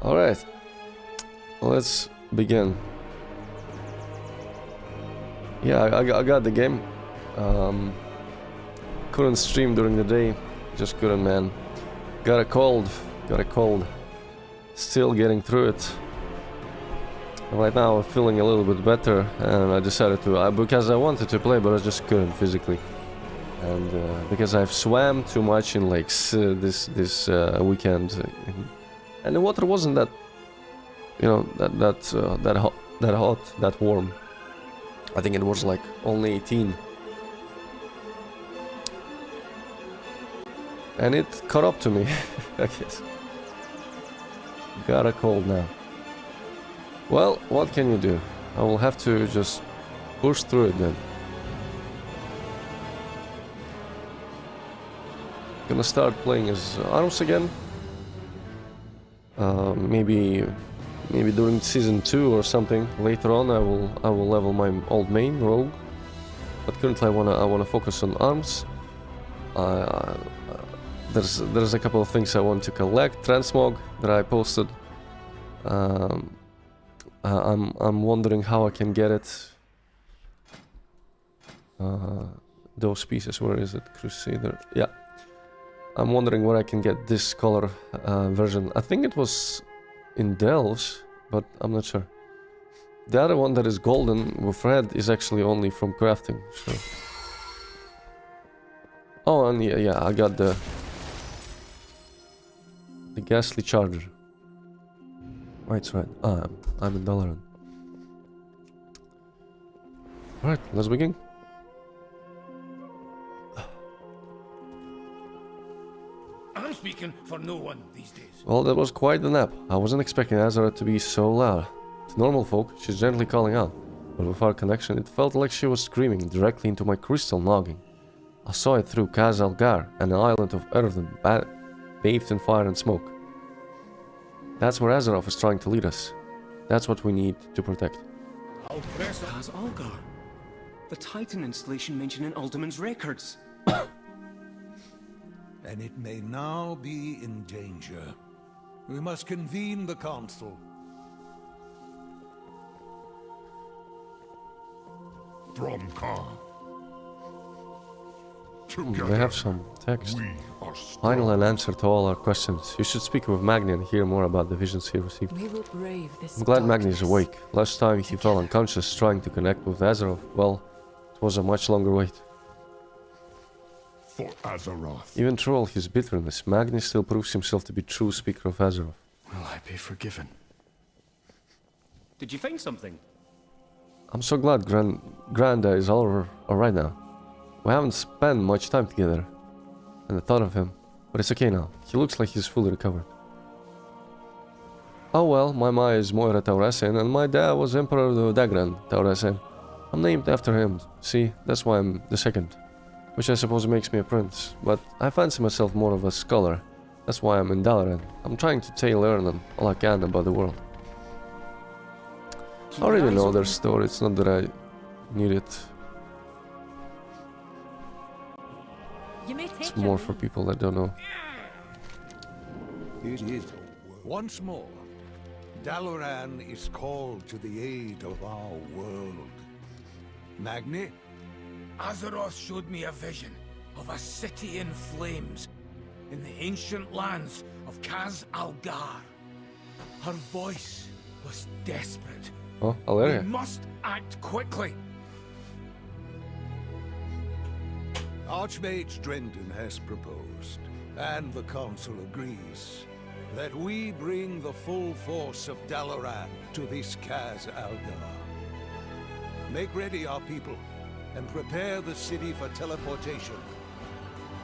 Alright, let's begin. Yeah, I got the game. Couldn't stream during the day, just couldn't, man. Got a cold. Still getting through it. Right now I'm feeling a little bit better, and I decided to, because I wanted to play, but I just couldn't physically. And because I've swam too much in lakes this weekend, and the water wasn't that, you know, that hot, that warm. I think it was like only 18. And it caught up to me, I guess. Got a cold now. Well, what can you do? I will have to just push through it then. Gonna start playing as arms again. Maybe during season 2 or something. Later on, I will level my old main rogue. But currently, I wanna focus on arms. There's a couple of things I want to collect. Transmog that I posted. I'm wondering how I can get it. Those pieces. Where is it? Crusader. Yeah. I'm wondering where I can get this color version. I think it was in Delves, but I'm not sure. The other one that is golden with red is actually only from crafting. So. Oh, and yeah, I got the ghastly charger. Right, right. I'm in Dalaran. Alright, let's begin. I'm speaking for no one these days. Well, that was quite the nap. I wasn't expecting Azeroth to be so loud. To normal folk, she's gently calling out. But with our connection, it felt like she was screaming directly into my crystal noggin. I saw it through Kaz Algar, an island of Earthen bathed in fire and smoke. That's where Azeroth is trying to lead us. That's what we need to protect. Kaz Algar. The Titan installation mentioned in Alderman's records. And it may now be in danger. We must convene the council. Bromkar. They have some text. Final an answer to all our questions. You should speak with Magni and hear more about the visions he received. We will brave this. I'm glad Magni is awake. Last time he fell unconscious trying to connect with Azeroth. Well, it was a much longer wait. For Azeroth. Even through all his bitterness, Magni still proves himself to be true speaker of Azeroth. Will I be forgiven? Did you find something? I'm so glad Granda is alright now. We haven't spent much time together, and the thought of him, but it's okay now. He looks like he's fully recovered. Oh well, my ma is Moira Taurasian, and my dad was Emperor Dagran Taurasian. I'm named after him, see, that's why I'm the second. Which I suppose makes me a prince, but I fancy myself more of a scholar. That's why I'm in Dalaran. I'm trying to learn all I can about the world. I already know their story, it's not that I need it. It's more for people that don't know. It is. Once more, Dalaran is called to the aid of our world. Magni? Azeroth showed me a vision of a city in flames in the ancient lands of Kaz Algar. Her voice was desperate. Oh, We Alleria. must act quickly. Archmage Drendon has proposed, and the council agrees, that we bring the full force of Dalaran to this Kaz Algar. Make ready, our people, and prepare the city for teleportation.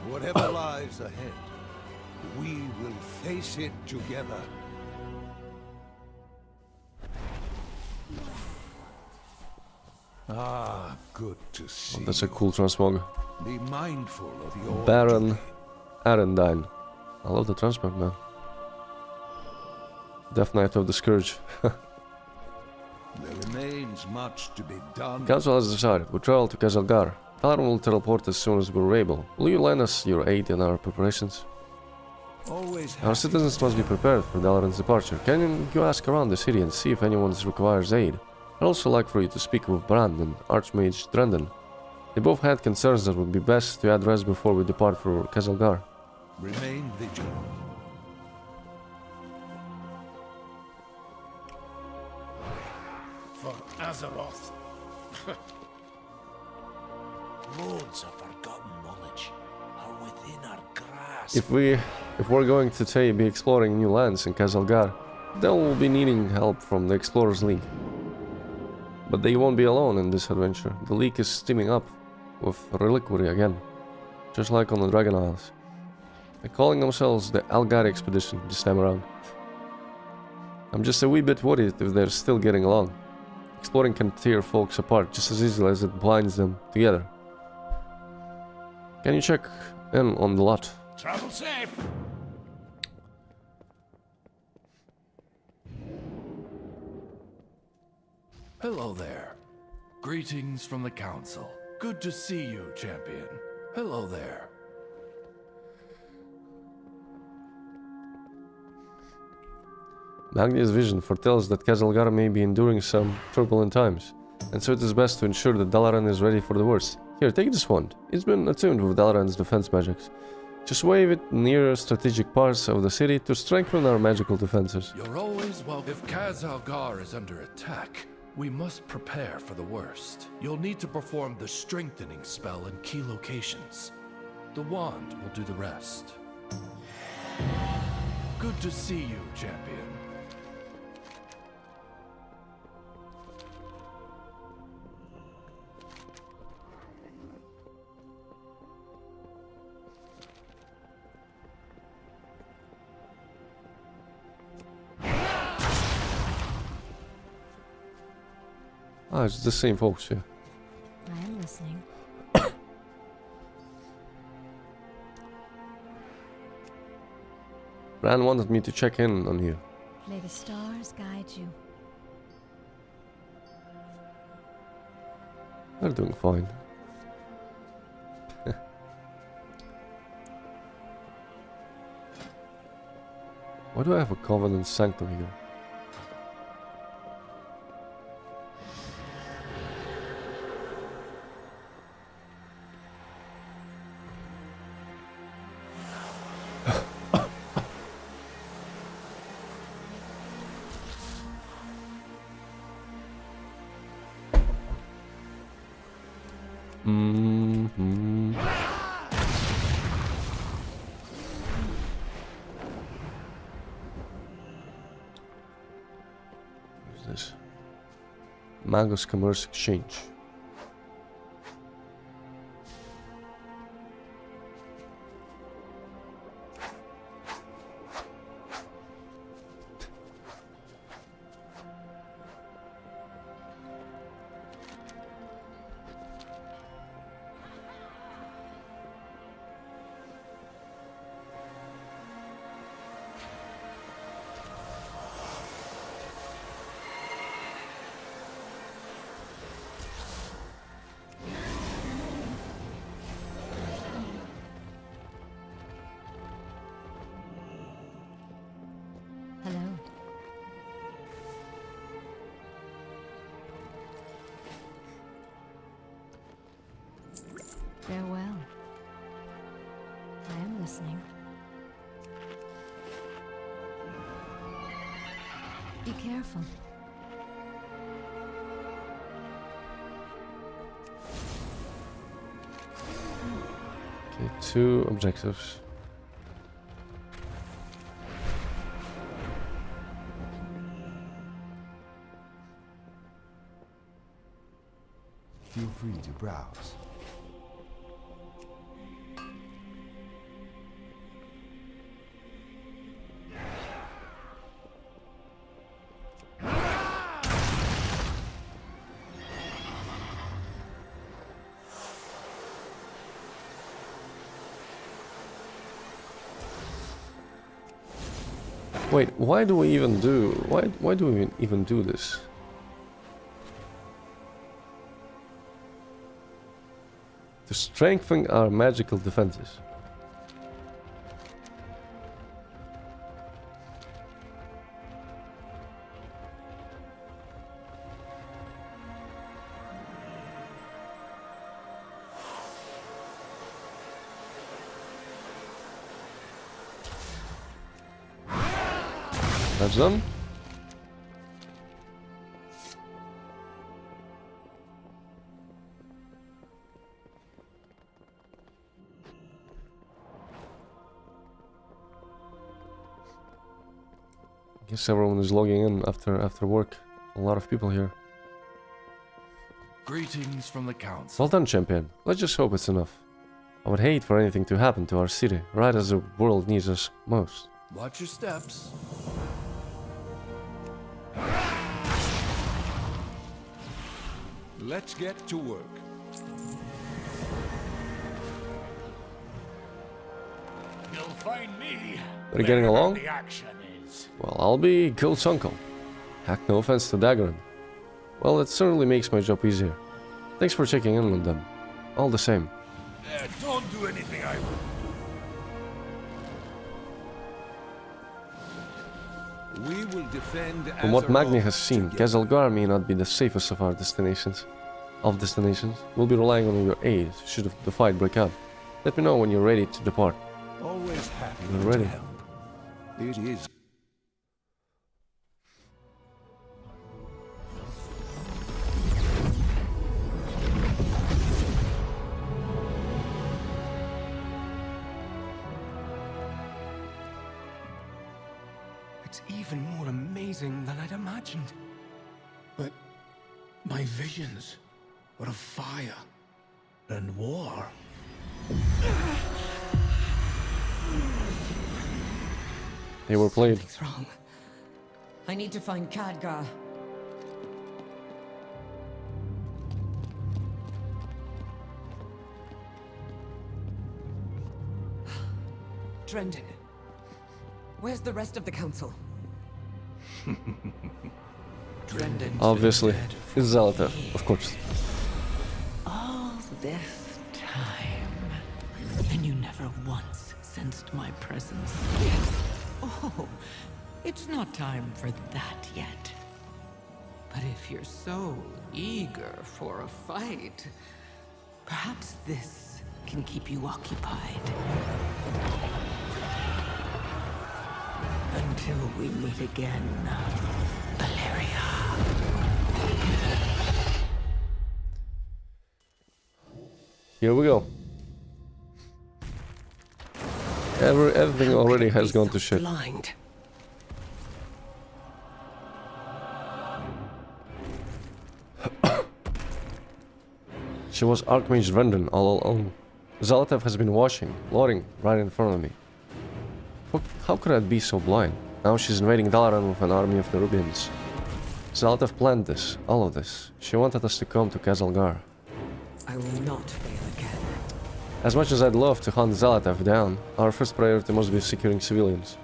Whatever lies ahead, we will face it together. Ah, good to see. Oh, that's a cool transmog. Be mindful of your Baron Arendine. I love the transmog, man. Death Knight of the Scourge. There remains much to be done. Council has decided. We travel to Kazalgar. Dalaran will teleport as soon as we're able. Will you lend us your aid in our preparations? Always Our citizens must be prepared for Dalaran's departure. Can you ask around the city and see if anyone requires aid? I'd also like for you to speak with Brand and Archmage Drenden. They both had concerns that would be best to address before we depart for Kazalgar. remain vigilant. For Azeroth. Loads of forgotten knowledge are within our grasp. If we're going to be exploring new lands in Kazalgar, then we'll be needing help from the Explorers League. But they won't be alone in this adventure. The League is teaming up with Reliquary again, just like on the Dragon Isles. They're calling themselves the Algar Expedition this time around. I'm just a wee bit worried if they're still getting along. Exploring can tear folks apart just as easily as it binds them together. Can you check in on the lot? Travel safe! Hello there. Greetings from the Council. Good to see you, champion. Hello there. Magnia's vision foretells that Kazalgar may be enduring some turbulent times, and so it is best to ensure that Dalaran is ready for the worst. Here, take this wand. It's been attuned with Dalaran's defense magics. Just wave it near strategic parts of the city to strengthen our magical defenses. You're always welcome. If Kazalgar is under attack, we must prepare for the worst. You'll need to perform the strengthening spell in key locations. The wand will do the rest. Good to see you, champion. Ah, it's the same folks, yeah. I am listening. Bran wanted me to check in on you. May the stars guide you. They're doing fine. Why do I have a Covenant Sanctum here? Mm-hmm. What's this? Magos Commerce Exchange. Hello. Farewell. I am listening. Be careful. Okay, 2 objectives. Feel free to browse. Wait, why do we even do... Why do we even do this? To strengthen our magical defenses. That's done. Guess everyone is logging in after work. A lot of people here. Greetings from the council. Well done, champion. Let's just hope it's enough. I would hate for anything to happen to our city, right as the world needs us most. Watch your steps. Let's get to work. You'll find me. Are you getting along? The action is. Well, I'll be Guild's uncle. Heck, no offense to Daggeron. Well, it certainly makes my job easier. Thanks for checking in on them. All the same. Don't do anything I We will defend From what Magni Azeroth has seen, together. Kazalgar may not be the safest of our destinations. We'll be relying on your aid should the fight break out. Let me know when you're ready to depart. Always happy We're to ready. help. It is. It's even more amazing than I'd imagined. But my visions were of fire and war. They were played. Something's wrong. I need to find Khadgar. Drendon. Where's the rest of the council? Drendon's Obviously. been dead It's Zalatath, of course. All this time, and you never once sensed my presence. Oh, it's not time for that yet. But if you're so eager for a fight, perhaps this can keep you occupied. Until we meet again, Valeria. Here we go. Everything already has gone to shit. Blind. She was Archmage Drendon all alone. Zalatath has been watching, loading right in front of me. How could I be so blind? Now she's invading Dalaran with an army of Nerubians. Zalatath planned this, all of this. She wanted us to come to Kazalgar. I will not fail again. As much as I'd love to hunt Zalatath down, our first priority must be securing civilians.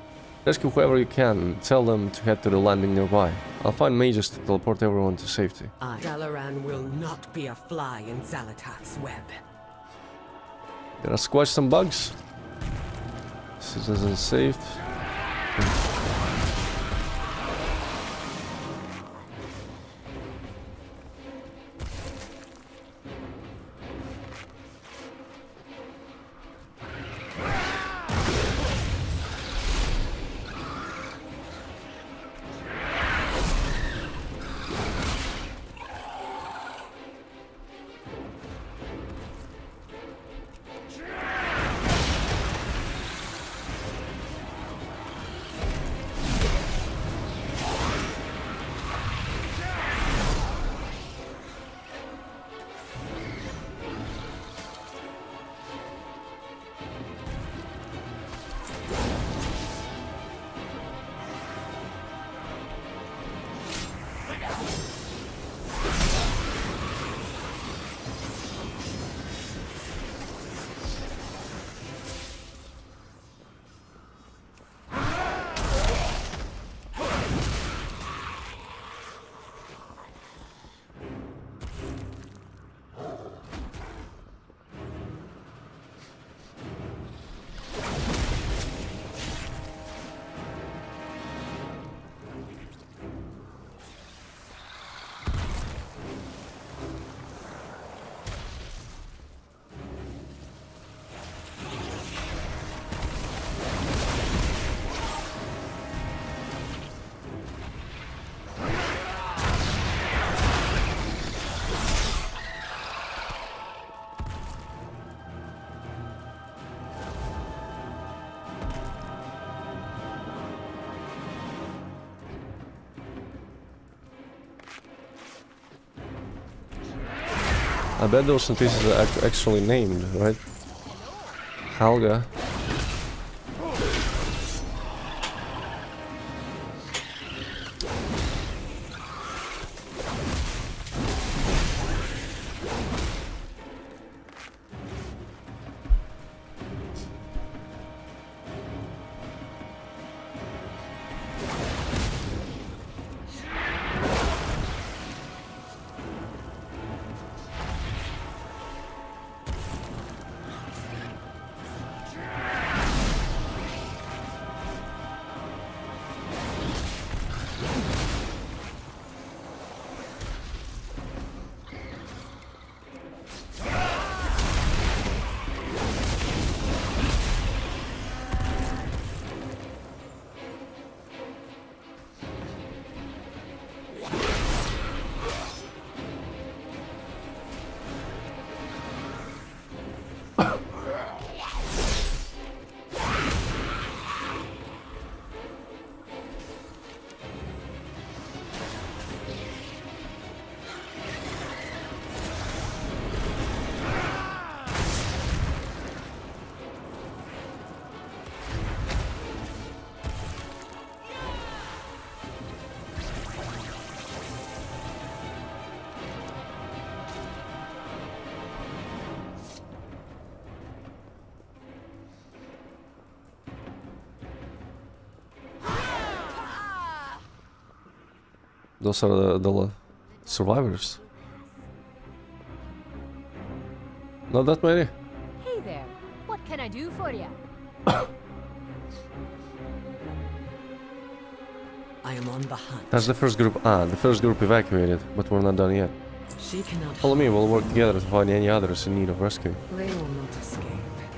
Rescue whoever you can and tell them to head to the landing nearby. I'll find mages to teleport everyone to safety. Dalaran will not be a fly in Zalatath's web. Gotta squash some bugs. Citizens saved. I bet those NPCs are actually named, right? Helga. Those are the survivors. Not that many. Hey there, what can I do for you? I am on the hunt. That's the first group. The first group evacuated, but we're not done yet. She cannot. Follow me, we'll work together to find any others in need of rescue. They will not escape.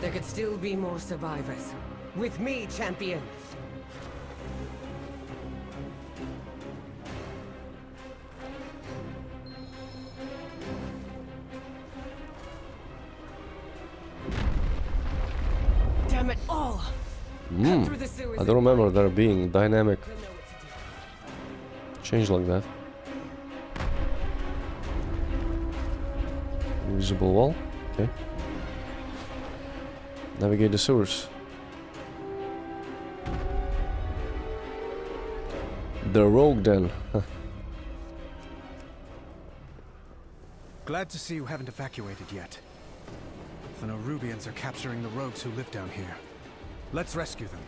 There could still be more survivors. With me, champion. Damn it all! Cut through the sewers I don't remember there being dynamic change like that. Invisible wall. Okay. Navigate the sewers. The rogue den. Glad to see you haven't evacuated yet. The Norubians are capturing the rogues who live down here. Let's rescue them.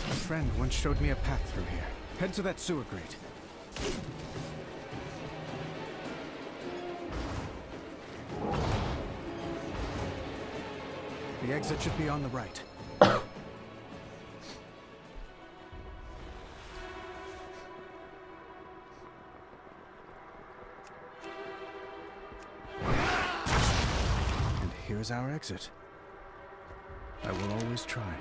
A friend once showed me a path through here. Head to that sewer grate. The exit should be on the right. And here's our exit. I will always try.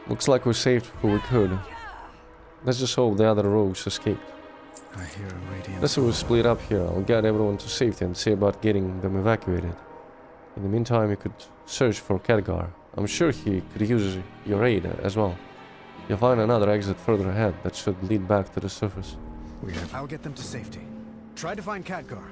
Looks like we saved who we could. Let's just hope the other rogues escaped. I hear a radiant. Let's we split up here. I'll get everyone to safety and see about getting them evacuated. In the meantime, you could search for Khadgar. I'm sure he could use your aid as well. You'll find another exit further ahead that should lead back to the surface. I'll get them to safety. Try to find Khadgar.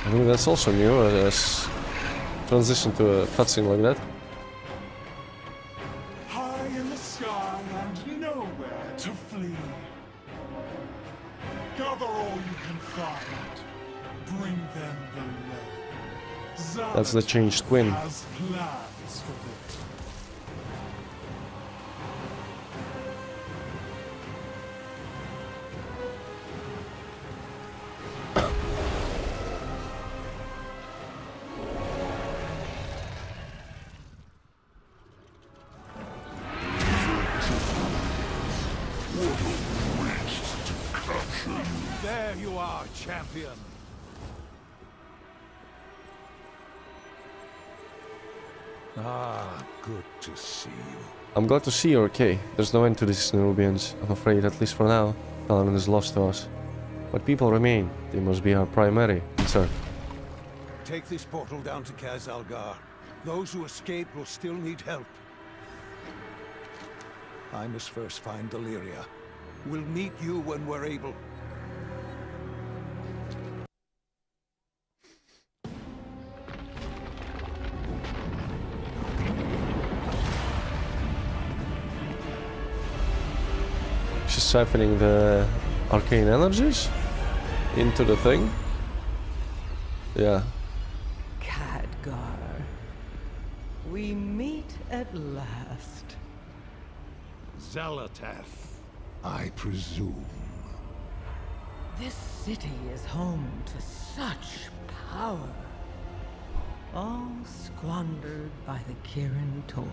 I think that's also new, as transition to a cutscene like that. High in the sky and nowhere to flee. Gather all you can find. bring them below. That's the changed queen. Has plans for them. There you are, champion. Ah, good to see you. I'm glad to see you're okay. There's no end to these Nerubians, I'm afraid, at least for now. Dalaran is lost to us. But people remain. They must be our primary concern. Take this portal down to Kaz Algar. Those who escape will still need help. I must first find Deliria. We'll meet you when we're able. She's siphoning the arcane energies into the thing. Yeah. Khadgar, we meet at last. Xal'atath, I presume. This city is home to such power. All squandered by the Kirin Tor.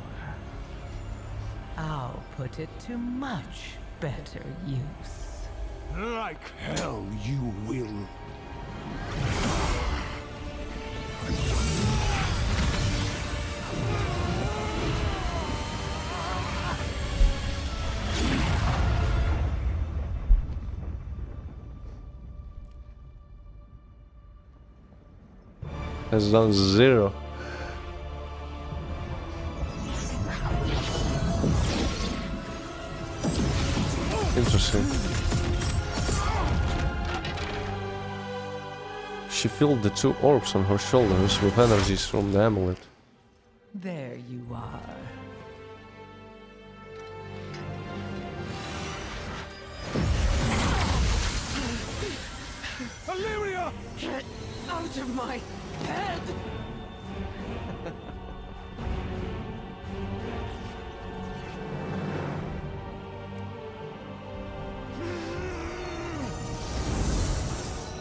I'll put it to much better use. Like hell you will. Has done 0. Interesting. She filled the 2 orbs on her shoulders with energies from the amulet. There you are. Deliria! Get out of my head!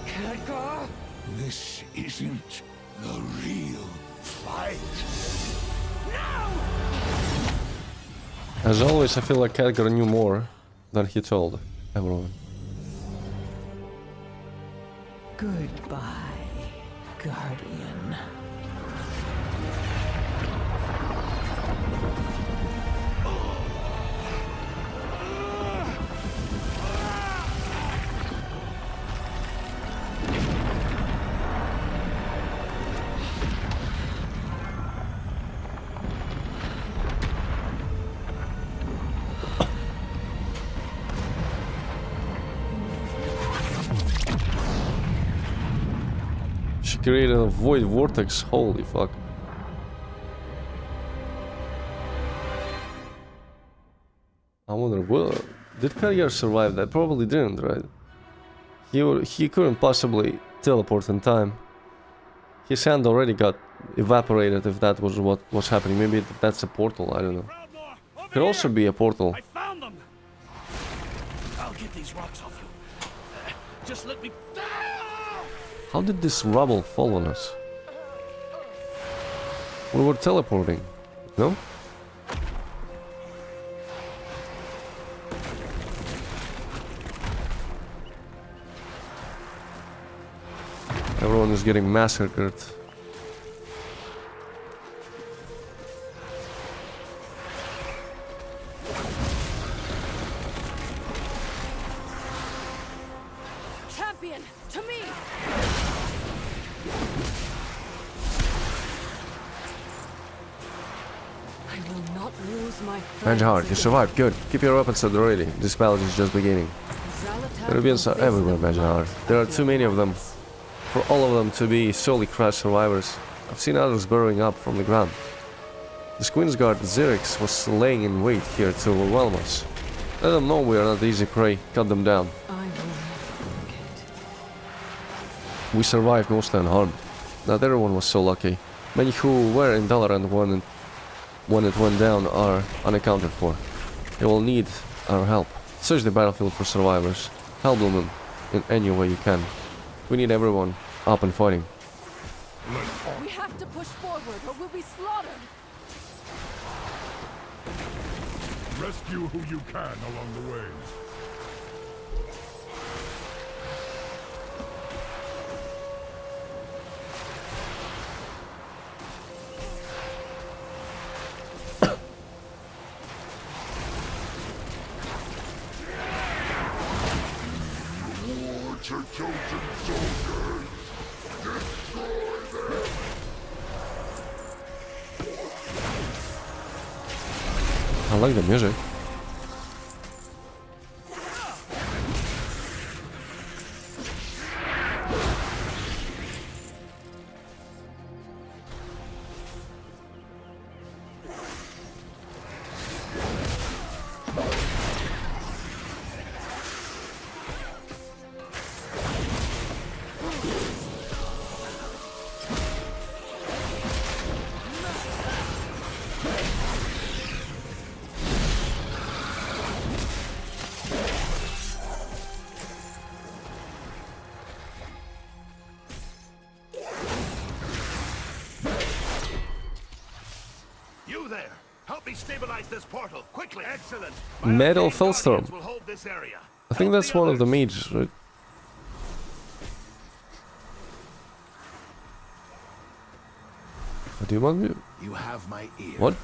Khadgar? This isn't the real fight. As always, I feel like Khadgar knew more than he told everyone. Goodbye, Guardian. She created a void vortex, holy fuck. I wonder, well, did Khadgar survive that? Probably didn't, right? He couldn't possibly teleport in time. His hand already got evaporated if that was what was happening. Maybe that's a portal, I don't know. Could also be a portal. I found them. I'll get these rocks off you. Just let me. How did this rubble fall on us? We were teleporting, no? Everyone is getting massacred. Champion, to me! I will not lose my friends. Manjahar, you survived. Good. Keep your weapons at the ready. This battle is just beginning. The Nerubians are everywhere, Manjahar. There are too many of them. For all of them to be solely crashed survivors. I've seen others burrowing up from the ground. This Queensguard Zerix was laying in wait here to overwhelm us. Let them know we are not easy prey. Cut them down. I will never forget. we survived mostly unharmed. Not everyone was so lucky. Many who were in Dalaran when it went down are unaccounted for. They will need our help. Search the battlefield for survivors. Help them in any way you can. We need everyone up and fighting. We have to push forward or we'll be slaughtered. Rescue who you can along the way. Your chosen soldiers, destroy them! I like the music. You there! Help me stabilize this portal, quickly! Excellent! Metal Fellstorm. Will hold this area. I think that's one of the mages, right? Do you want me? You have my ear. What?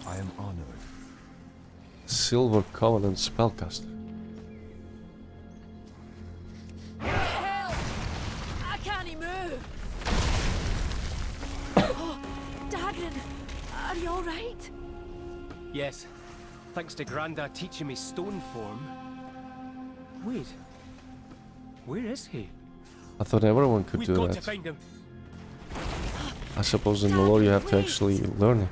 I am honored. Silver Covenant spellcaster. Help! I can't even move. Oh, Dagran, are you all right? Yes, thanks to Granda teaching me stone form. Wait, where is he? I thought everyone could We've do got to that. find him. I suppose in the lore you have to actually learn it.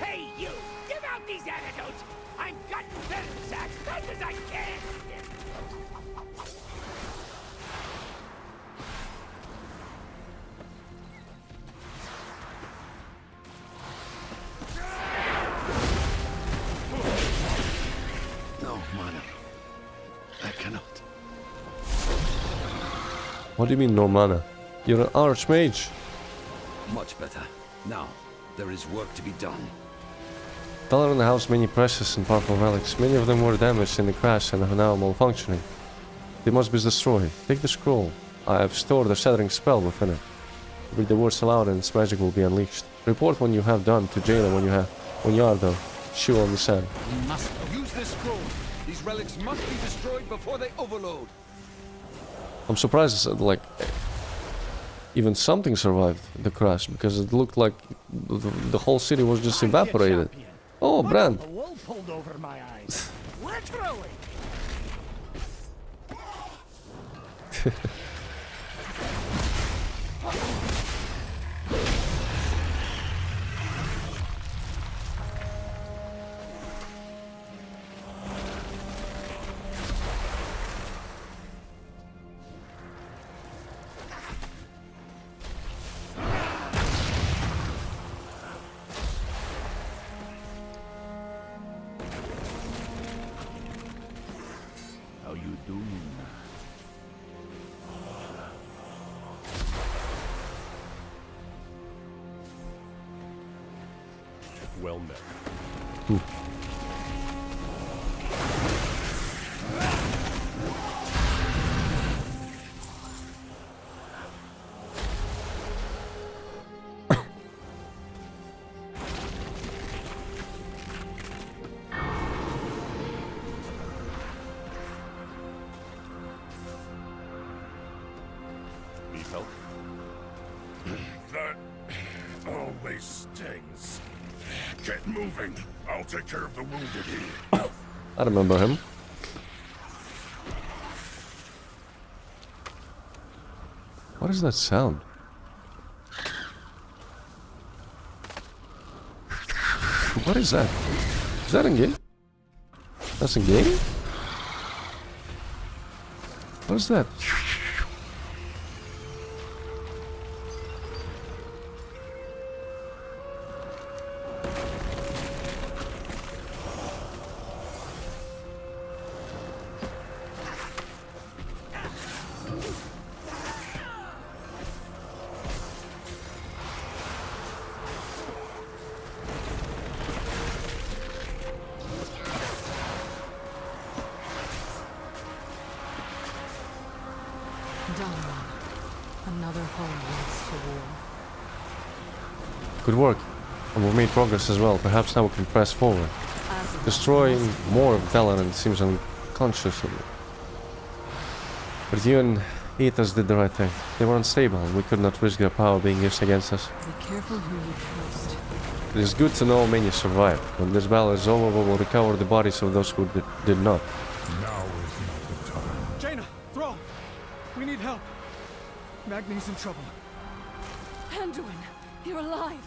Hey, you! Give out these antidotes! I'm cutting venom sacks fast as I can! No, Mana. I cannot. What do you mean no mana? You're an archmage. Much better. Now, there is work to be done. Dalaran housed many precious and powerful relics. Many of them were damaged in the crash and are now malfunctioning. They must be destroyed. Take the scroll. I have stored a shattering spell within it. Read the words aloud and its magic will be unleashed. Report when you have done to Jaina when you are done. She will understand. We must use this scroll. These relics must be destroyed before they overload. I'm surprised that, like, even something survived the crash, because it looked like the whole city was just evaporated. Oh, Bran! The wool pulled over my eyes. Literally. How you doing? Well met. Need help? That always stings. Get moving. I'll take care of the wounded here. I remember him. What is that sound? What is that? Is that in game? That's in game? What is that? Another home leads to war. Good work. And we've made progress as well. Perhaps now we can press forward. Destroying more of Dalaran seems unconscious. But you and Aethys did the right thing. They were unstable and we could not risk their power being used against us. Be careful who you trust. It is good to know many survived. When this battle is over, we will recover the bodies of those who did not. Now is not the time. Jaina! Thrall! We need help! Magni's in trouble. Anduin, you're alive!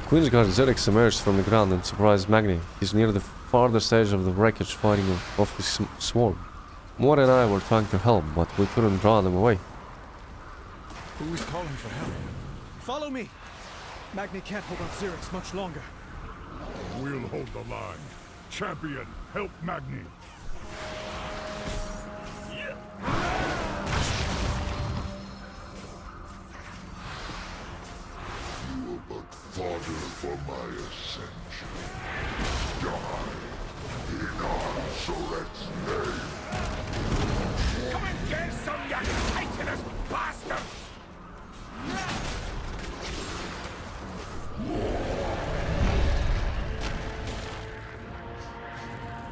Queensguard Zerix emerged from the ground and surprised Magni. He's near the farthest edge of the wreckage fighting off his swarm. Mor and I were trying to help, but we couldn't draw them away. Who is calling for help? Follow me! Magni can't hold off Zerix much longer. We'll hold the line. Champion, help Magni. Fodder for my ascension. Die in Arsoret's name. Come and get some, you titanous bastard!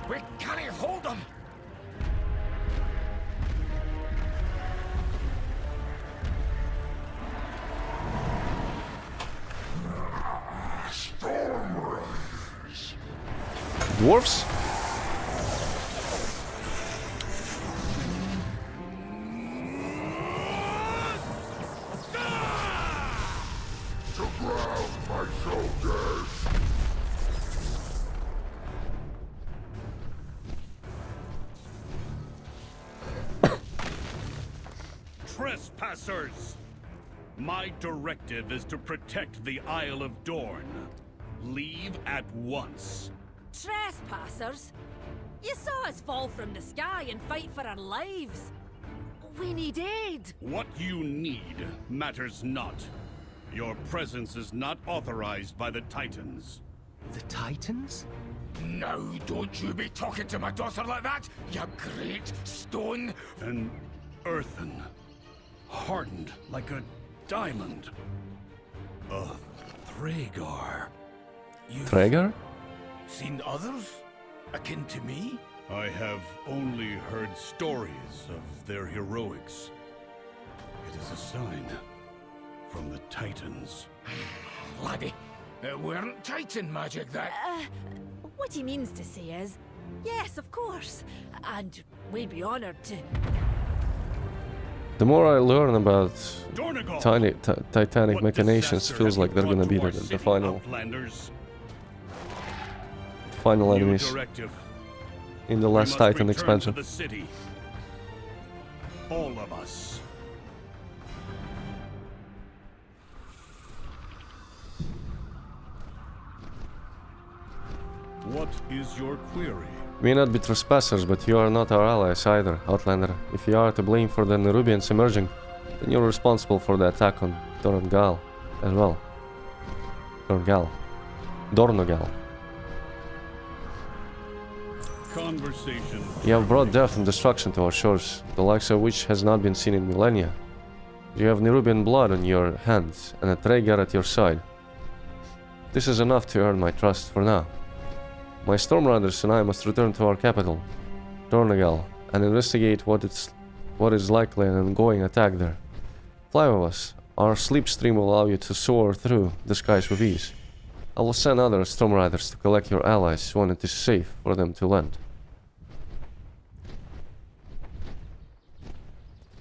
We can't hold them! Dwarfs? To ground, my soldiers! Trespassers! My directive is to protect the Isle of Dorne. Leave at once. Trespassers? You saw us fall from the sky and fight for our lives. We need aid. What you need matters not. Your presence is not authorized by the Titans. The Titans? Now don't you be talking to my daughter like that, you great stone! An earthen, hardened like a diamond. A Thragar. Traegar? Seen others? Akin to me? I have only heard stories of their heroics. It is a sign from the Titans. Laddie, it weren't Titan magic that... What he means to say is, yes, of course. And we'd be honored to... The more I learn about Dornegal, Titanic what machinations, disaster feels have like you they're brought gonna be to our the city, final Outlanders? Final New enemies directive. in the We last must Titan return expansion. to the city. All of us. What is your query? We may not be trespassers, but you are not our allies either, Outlander. If you are to blame for the Nerubians emerging, then you're responsible for the attack on Dornogal as well. Dornogal. Conversation. You have brought death and destruction to our shores, the likes of which has not been seen in millennia. You have Nerubian blood on your hands and a Traegar at your side. This is enough to earn my trust for now. My Stormriders and I must return to our capital, Dornogal, and investigate what is likely an ongoing attack there. Fly with us. Our sleepstream will allow you to soar through the skies with ease. I will send other Stormriders to collect your allies when it is safe for them to land.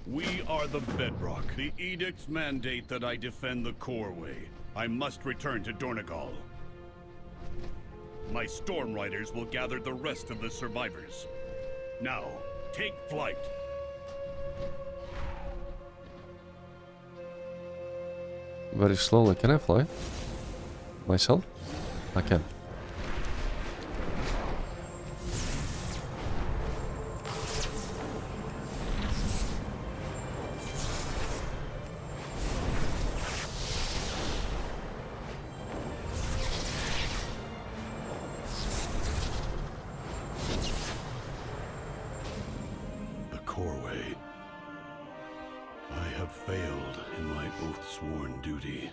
We are the bedrock. The edicts mandate that I defend the Coreway. I must return to Dornegal. My Storm Riders will gather the rest of the survivors. Now, take flight. Very slowly. Can I fly? Myself? I can. Coreway. I have failed in my oath-sworn duty.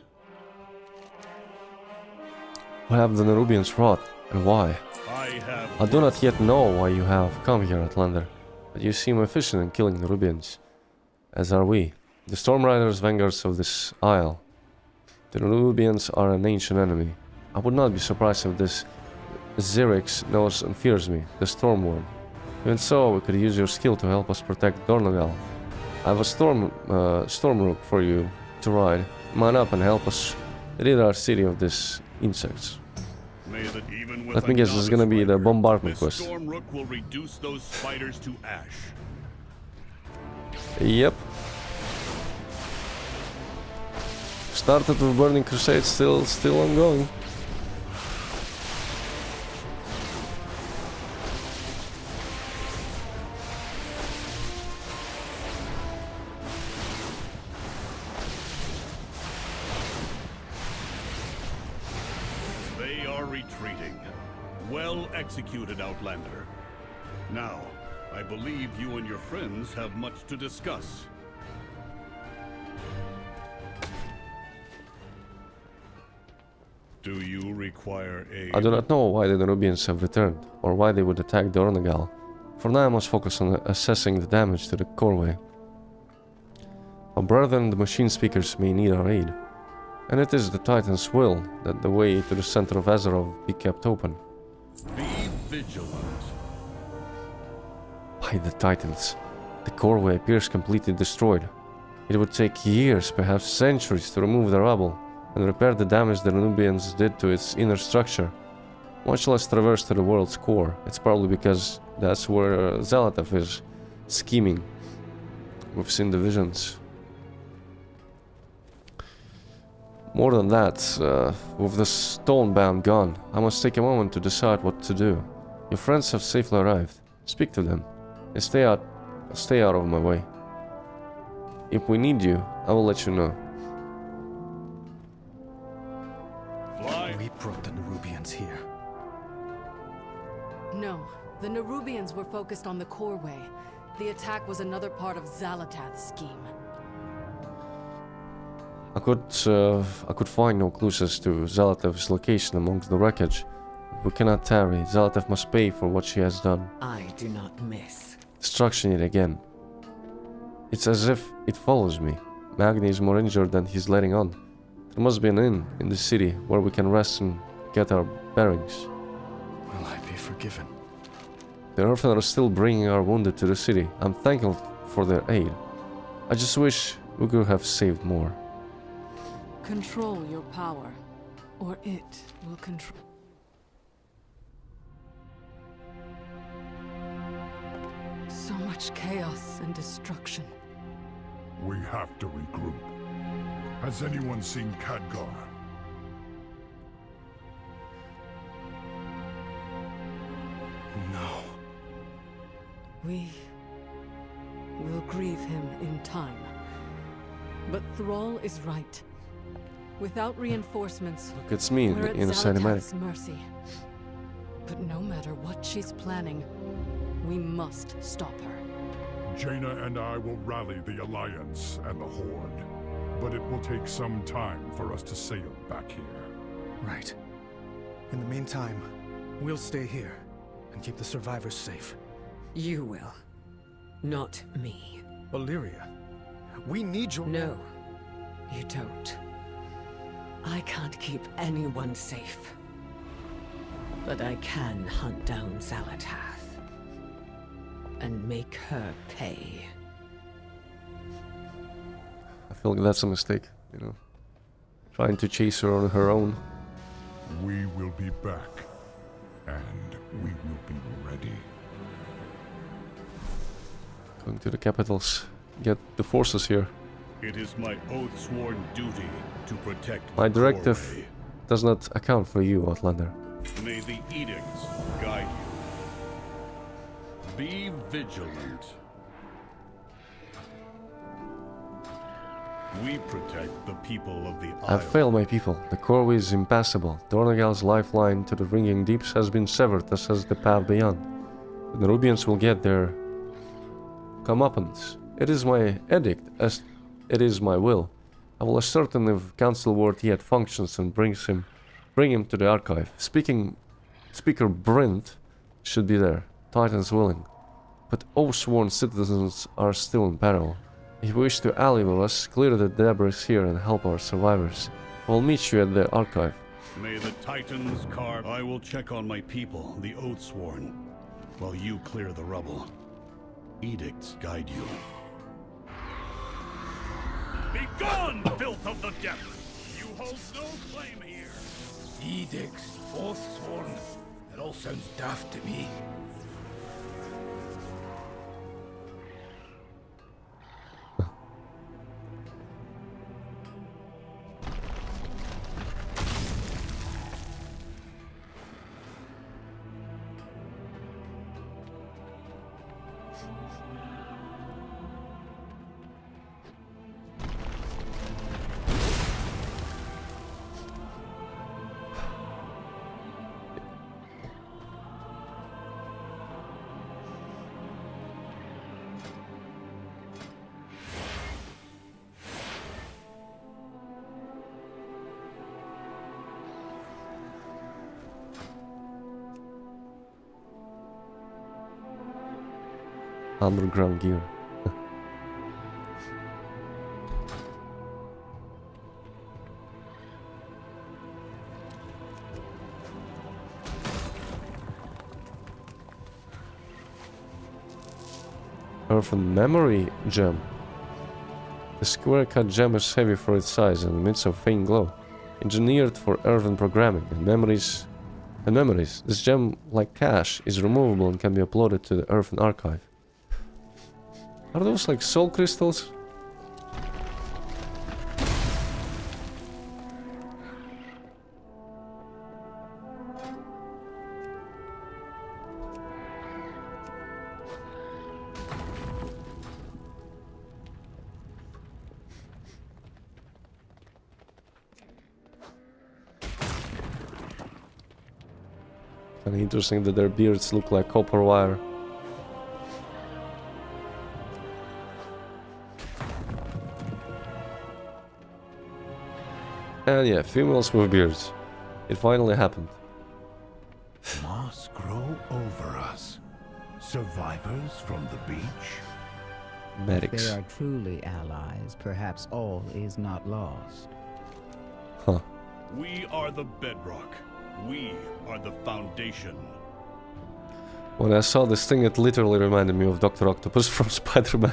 What have the Nerubians wrought, and why? I do not yet know why you have come here, Outlander, but you seem efficient in killing Nerubians, as are we, the Storm Riders, vanguards of this isle. The Nerubians are an ancient enemy. I would not be surprised if this Xerix knows and fears me, the Stormworm. Even so, we could use your skill to help us protect Dornegal. I have a Stormrook for you to ride. Mine up and help us rid our city of these insects. Let me guess, this is gonna be the bombardment quest. Stormrook will reduce those spiders to ash. Yep. Started with Burning Crusade, still ongoing. Well executed, Outlander. Now, I believe you and your friends have much to discuss. Do you require aid? I do not know why the Nerubians have returned, or why they would attack Dornegal. For now I must focus on assessing the damage to the Coreway. Our brethren the machine speakers may need our aid, and it is the Titan's will that the way to the center of Azeroth be kept open. Be vigilant. By the Titans, the Coreway appears completely destroyed. It would take years, perhaps centuries, to remove the rubble and repair the damage the Nerubians did to its inner structure, much less traverse to the world's core. It's probably because that's where Zalatath is scheming. We've seen the visions. More than that, with the Stonebound gone, I must take a moment to decide what to do. Your friends have safely arrived. Speak to them, and stay out of my way. If we need you, I will let you know. We brought the Nerubians here. No, the Nerubians were focused on the Coreway. The attack was another part of Zalatath's scheme. I could find no clues as to Zalatath's location amongst the wreckage. If we cannot tarry, Zalatath must pay for what she has done. I do not miss. Destruction yet again. It's as if it follows me. Magni is more injured than he's letting on. There must be an inn in the city where we can rest and get our bearings. Will I be forgiven? The Earthen are still bringing our wounded to the city. I'm thankful for their aid. I just wish we could have saved more. Control your power, or it will control. So much chaos and destruction. We have to regroup. Has anyone seen Khadgar? No. We will grieve him in time. But Thrall is right. Without reinforcements, Look, it's me we're at in the Zalatath's cinematic. mercy. But no matter what she's planning, we must stop her. Jaina and I will rally the Alliance and the Horde. But it will take some time for us to sail back here. Right. In the meantime, we'll stay here and keep the survivors safe. You will. Not me. Valyria, we need your... No, you don't. I can't keep anyone safe. But I can hunt down Zalatath. And make her pay. feel like that's a mistake, you know. Trying to chase her on her own. We will be back, and we will be ready. Going to the capitals. Get the forces here. It is my oath-sworn duty to protect My the directive Corway. does not account for you, Outlander. May the edicts guide you. Be vigilant. We protect the people of the I Isle. failed my people. The Corway is impassable. Dornogal's lifeline to the Ringing Deeps has been severed, as has the path beyond. The Nerubians will get their comeuppance. It is my edict, as it is my will. I will ascertain if Council Ward yet functions and bring him to the archive. Speaker Brent should be there. Titans willing. But oath-sworn citizens are still in peril. If you wish to ally with us, clear the debris here and help our survivors. I will meet you at the archive. May the Titans carve. I will check on my people, the oath-sworn, while you clear the rubble. Edicts guide you. Be gone, filth of the depths! You hold no claim here! Edicts, oath-sworn. That all sounds daft to me. Underground gear. Earthen memory gem. The square-cut gem is heavy for its size and emits a faint glow. Engineered for earthen programming and memories. This gem, like cash, is removable and can be uploaded to the earthen archive. Are those like soul crystals? Kinda interesting that their beards look like copper wire. And yeah, females with beards. It finally happened. Moss grow over us. Survivors from the beach? If Medics. they are truly allies, perhaps all is not lost. Huh. We are the bedrock. We are the foundation. When I saw this thing, it literally reminded me of Dr. Octopus from Spider-Man.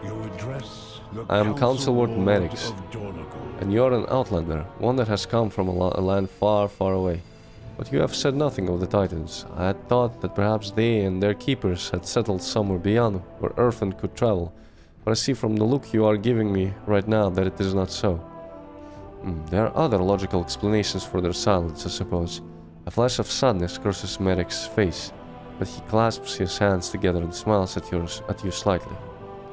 You address the I am Council Ward Lord Medics, of Dornogal. and you're an outlander, one that has come from a land far, far away. But you have said nothing of the Titans. I had thought that perhaps they and their keepers had settled somewhere beyond where Earthen could travel, but I see from the look you are giving me right now that it is not so. There are other logical explanations for their silence, I suppose. A flash of sadness crosses Merrick's face, but he clasps his hands together and smiles at you slightly.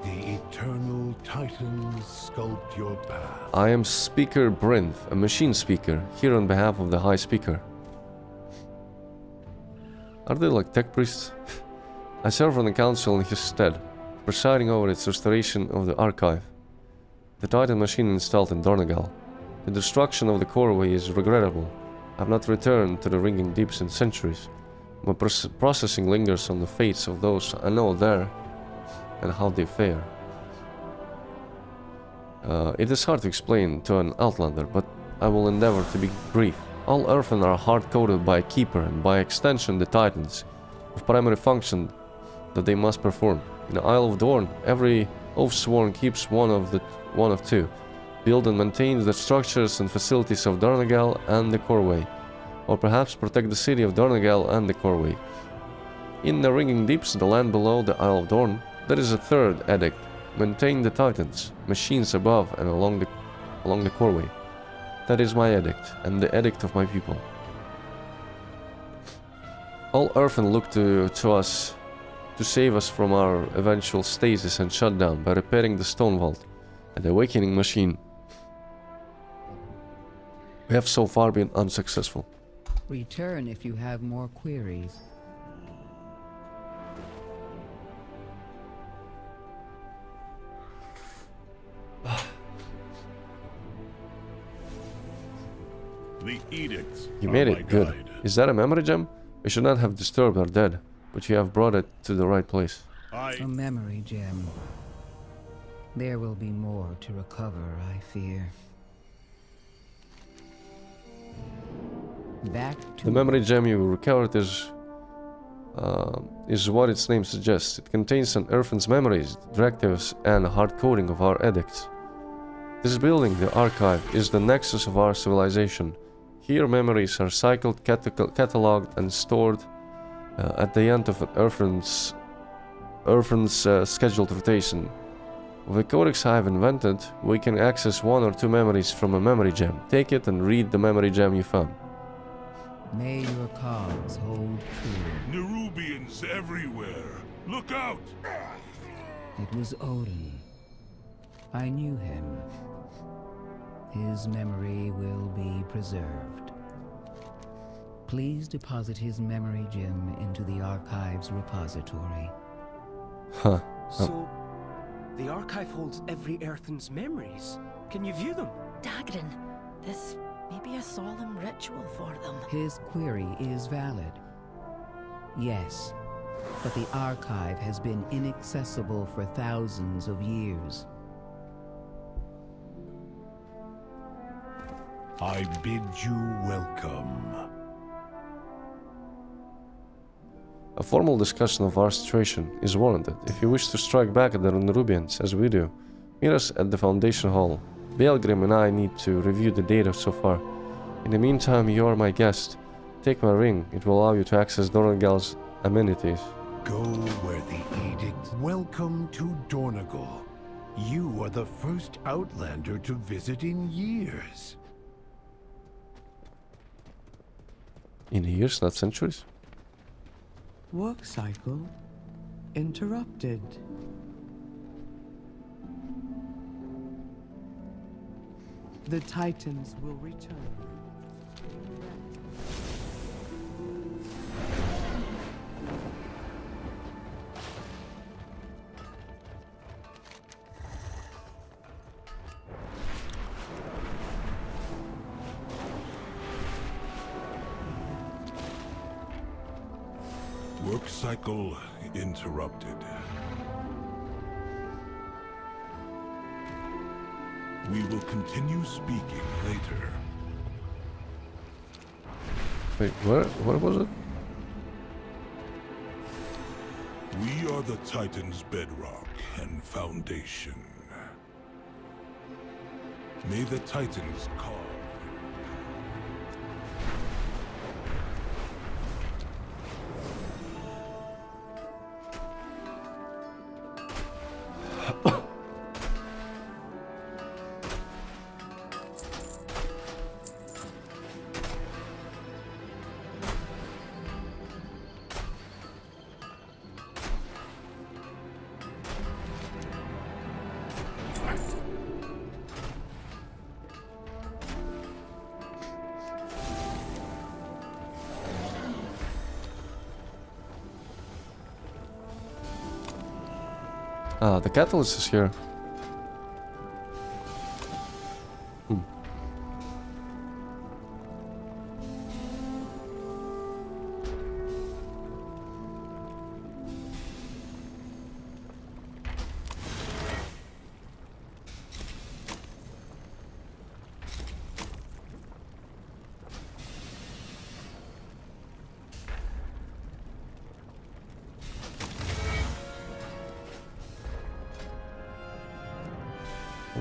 The eternal Titans sculpt your path. I am Speaker Brynth, a machine speaker, here on behalf of the High Speaker. Are they like tech priests? I serve on the council in his stead, presiding over its restoration of the archive. The Titan machine installed in Dornogal. The destruction of the Corway is regrettable. I have not returned to the Ringing Deeps in centuries. My processing lingers on the fates of those I know there and how they fare. It is hard to explain to an outlander, but I will endeavor to be brief. All Earthen are hard-coded by a Keeper and by extension the Titans, with primary function that they must perform. In the Isle of Dorn, every Oathsworn keeps one of two. Build and maintain the structures and facilities of Donegal and the Corway, or perhaps protect the city of Donegal and the Corway. In the Ringing Deeps, the land below the Isle of Dorn, there is a third edict. Maintain the Titans, machines above and along the Corway. That is my edict, and the edict of my people. All Earthen look to us to save us from our eventual stasis and shutdown by repairing the Stone Vault and the Awakening Machine. We have so far been unsuccessful. Return if you have more queries. The edicts. You made it, good. Guide. Is that a memory gem? We should not have disturbed our dead, but you have brought it to the right place. A memory gem. There will be more to recover, I fear. Back to the memory gem you recovered is what its name suggests. It contains an Earthen's memories, directives, and a hard coding of our edicts. This building, the archive, is the nexus of our civilization. Here memories are cycled, catalogued, and stored at the end of an Earthen's scheduled rotation. With the codex I have invented, we can access 1 or 2 memories from a memory gem. Take it and read the memory gem you found. May your cause hold true. Nerubians everywhere! Look out! It was Odin. I knew him. His memory will be preserved. Please deposit his memory gem into the Archive's repository. Huh. So, the Archive holds every Earthen's memories. Can you view them? Dagran, this may be a solemn ritual for them. His query is valid. Yes, but the Archive has been inaccessible for thousands of years. I bid you welcome. A formal discussion of our situation is warranted. If you wish to strike back at the Nerubians, as we do, meet us at the Foundation Hall. Beelgrim and I need to review the data so far. In the meantime, you are my guest. Take my ring. It will allow you to access Donegal's amenities. Go where the edict. Welcome to Dornegal. You are the first Outlander to visit in years. In years, not centuries? Work cycle interrupted. The Titans will return. Work cycle interrupted. We will continue speaking later. Wait, what was it? We are the Titan's bedrock and foundation. May the Titans call. Ah, the catalyst is here.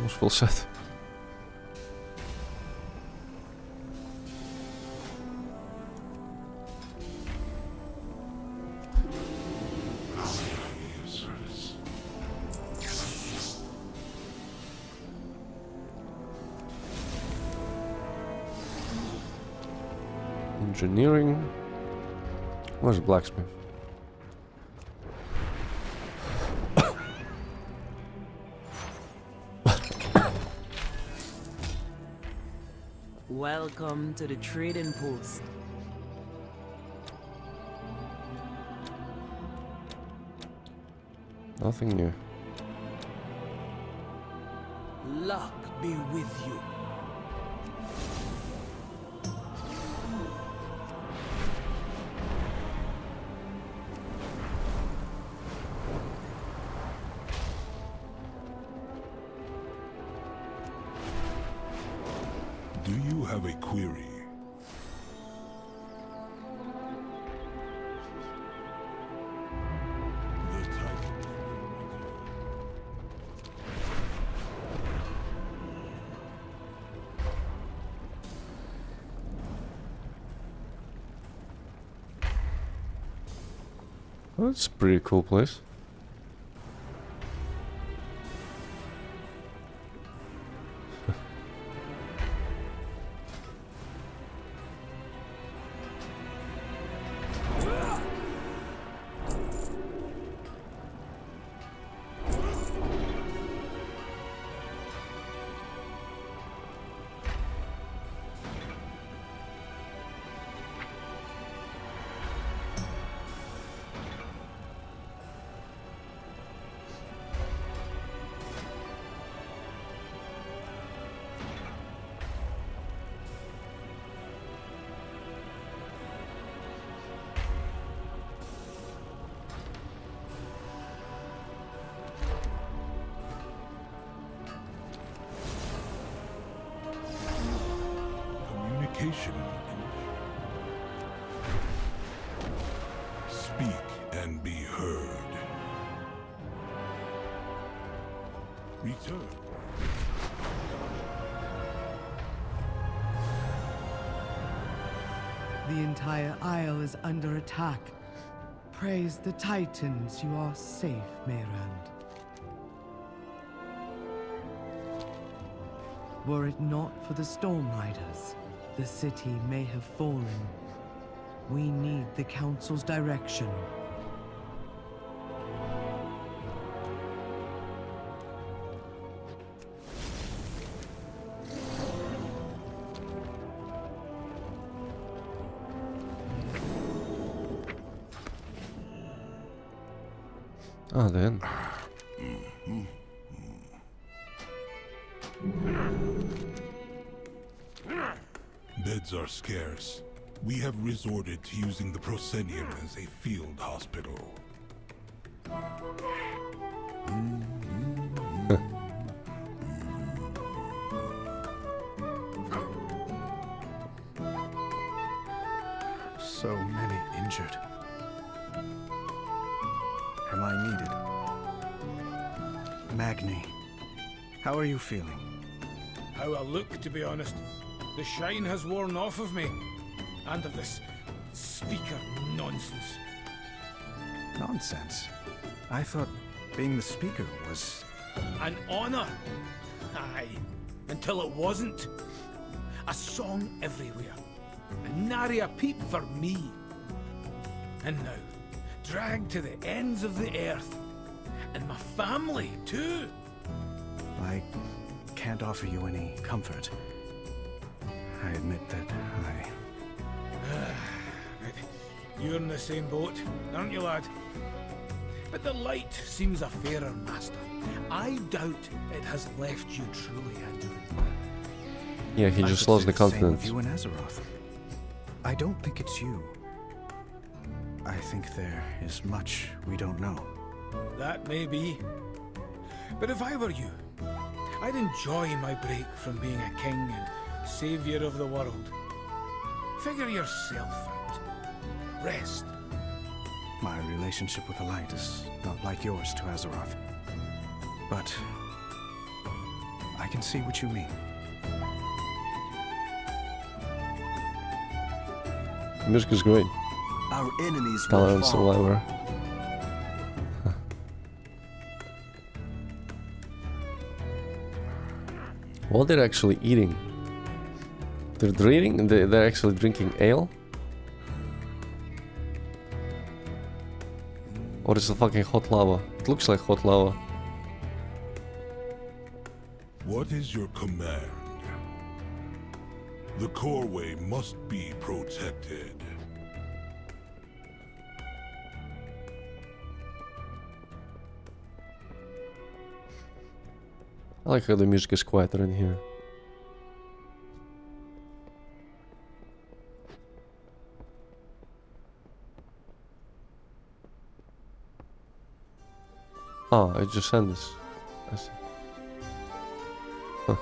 Almost full set. Engineering. Where's the blacksmith? Welcome to the trading post. Nothing new. Luck be with you. Do you have a query? Oh, that's a pretty cool place. Communication. Speak and be heard. Return. The entire Isle is under attack. Praise the Titans, you are safe, Meyrand. Were it not for the Storm Riders, the city may have fallen. We need the Council's direction. Ah, then. Beds are scarce. We have resorted to using the proscenium as a field hospital. So many injured. Am I needed? Magni, how are you feeling? How I look, to be honest. The shine has worn off of me. And of this speaker nonsense. Nonsense? I thought being the speaker was... An honor. Aye. Until it wasn't. A song everywhere. And nary a peep for me. And now, dragged to the ends of the earth. And my family, too. I can't offer you any comfort. I admit that I... You're in the same boat, aren't you, lad? But the light seems a fairer master. I doubt it has left you truly, Andrew. Yeah, he just lost the confidence. You and Azeroth. I don't think it's you. I think there is much we don't know. That may be. But if I were you, I'd enjoy my break from being a king and savior of the world. Figure yourself out. Rest. My relationship with the light is not like yours to Azeroth. But I can see what you mean. The music is great. Our enemies Dalaran will fall. Survivor. What they're actually eating? They're drinking? They're actually drinking ale? Or is it fucking hot lava? It looks like hot lava. What is your command? The Coreway must be protected. I like how the music is quieter in here. Oh, I just sent this. I see. Huh.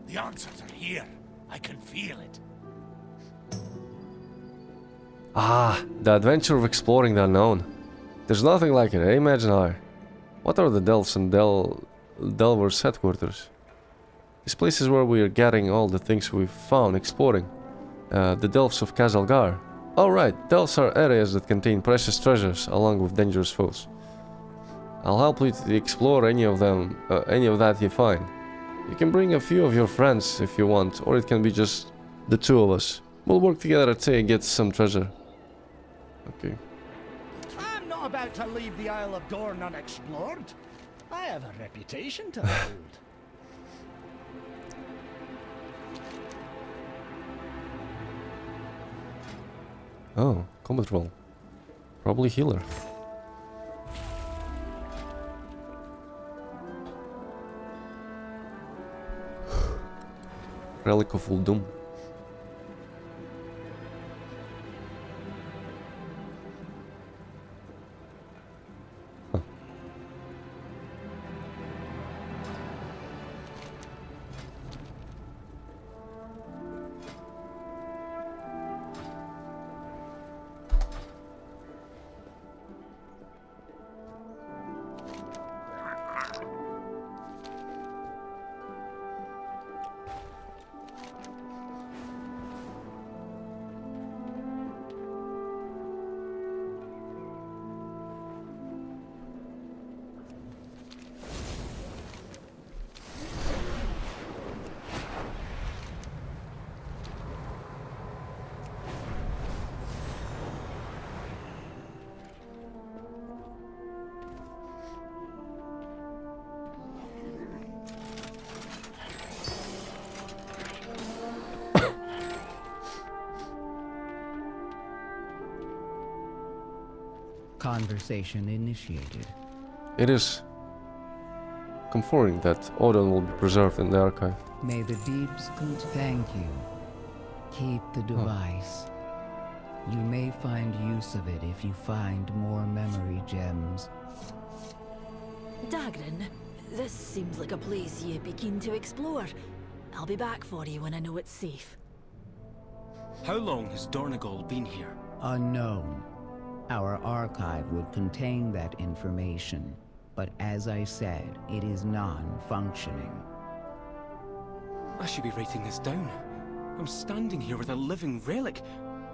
The answers are here. I can feel it. Ah, the adventure of exploring the unknown. There's nothing like it, eh, Imaginar? What are the Delves and Delvers' headquarters? This place is where we are getting all the things we've found exploring. The Delves of Kaz Algar. Oh right, Delves are areas that contain precious treasures along with dangerous foes. I'll help you to explore any of that you find. You can bring a few of your friends if you want, or it can be just the two of us. We'll work together to get some treasure. Okay. I'm not about to leave the Isle of Dorne unexplored. I have a reputation to hold. Oh, combat roll. Probably healer. Relic of Uldum. Conversation initiated. It is comforting that Odin will be preserved in the archive. May the deeps thank you. Keep the device. You may find use of it if you find more memory gems. Dagran, this seems like a place you'd be keen to explore. I'll be back for you when I know it's safe. How long has Dornegal been here? Unknown. Our archive would contain that information, but as I said, it is non-functioning. I should be writing this down. I'm standing here with a living relic.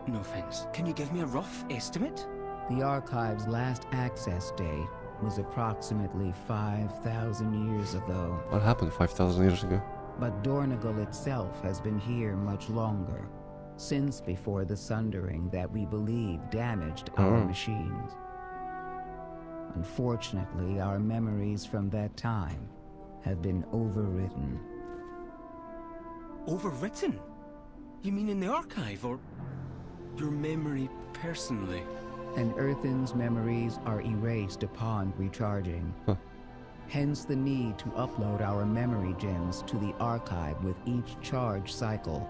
No offense, can you give me a rough estimate? The archive's last access date was approximately 5,000 years ago. What happened 5,000 years ago? But Dornegal itself has been here much longer, since before the Sundering that we believe damaged our machines. Unfortunately, our memories from that time have been overwritten. Overwritten? You mean in the archive, or your memory personally? An Earthen's memories are erased upon recharging. Hence the need to upload our memory gems to the archive with each charge cycle.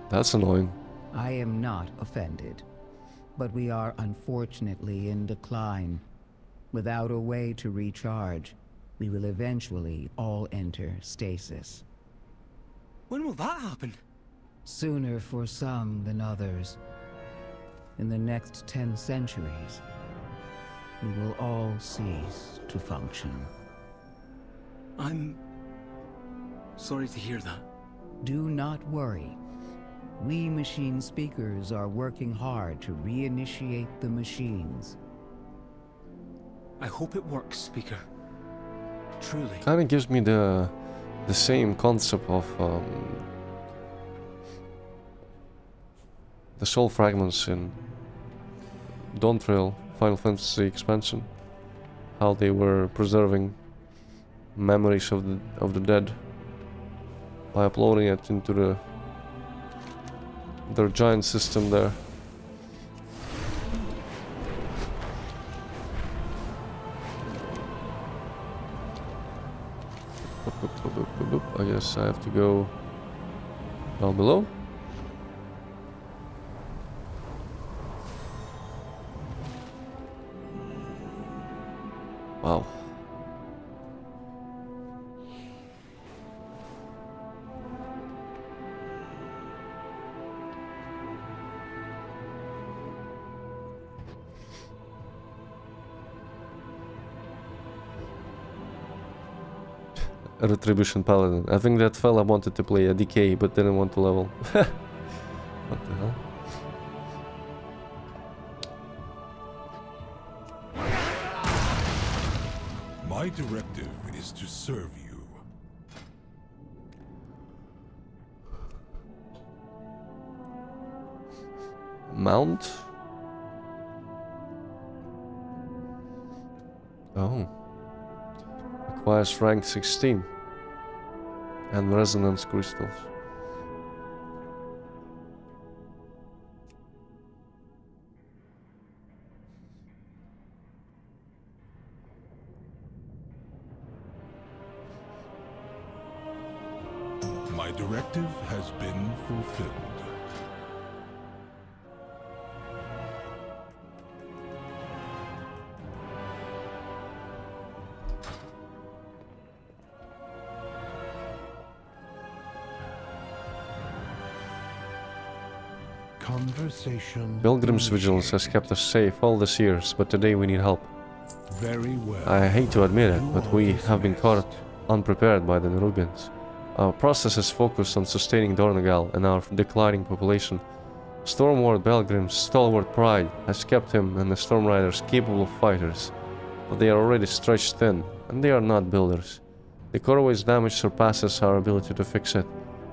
That's annoying. I am not offended, but we are unfortunately in decline. Without a way to recharge, we will eventually all enter stasis. When will that happen? Sooner for some than others. In the next 10 centuries, we will all cease to function. I'm sorry to hear that. Do not worry. We machine speakers are working hard to reinitiate the machines. I hope it works, Speaker. Truly. Kind of gives me the same concept of the soul fragments in Dawntrail Final Fantasy expansion. How they were preserving memories of the dead by uploading it into their giant system there. I guess I have to go down below. Wow. A Retribution Paladin. I think that fella wanted to play a DK but didn't want to level. What the hell? My directive is to serve you. Mount? Oh. Requires rank 16. And resonance crystals. My directive has been fulfilled. Conversation. Pilgrim's Vigilance has kept us safe all these years, but today we need help. Very well. I hate to admit it, but we have been caught unprepared by the Nerubians. Our process is focused on sustaining Dornogal and our declining population. Stormward Belgrim's stalwart pride has kept him and the Storm Riders capable fighters, but they are already stretched thin, and they are not builders. The Corway's damage surpasses our ability to fix it,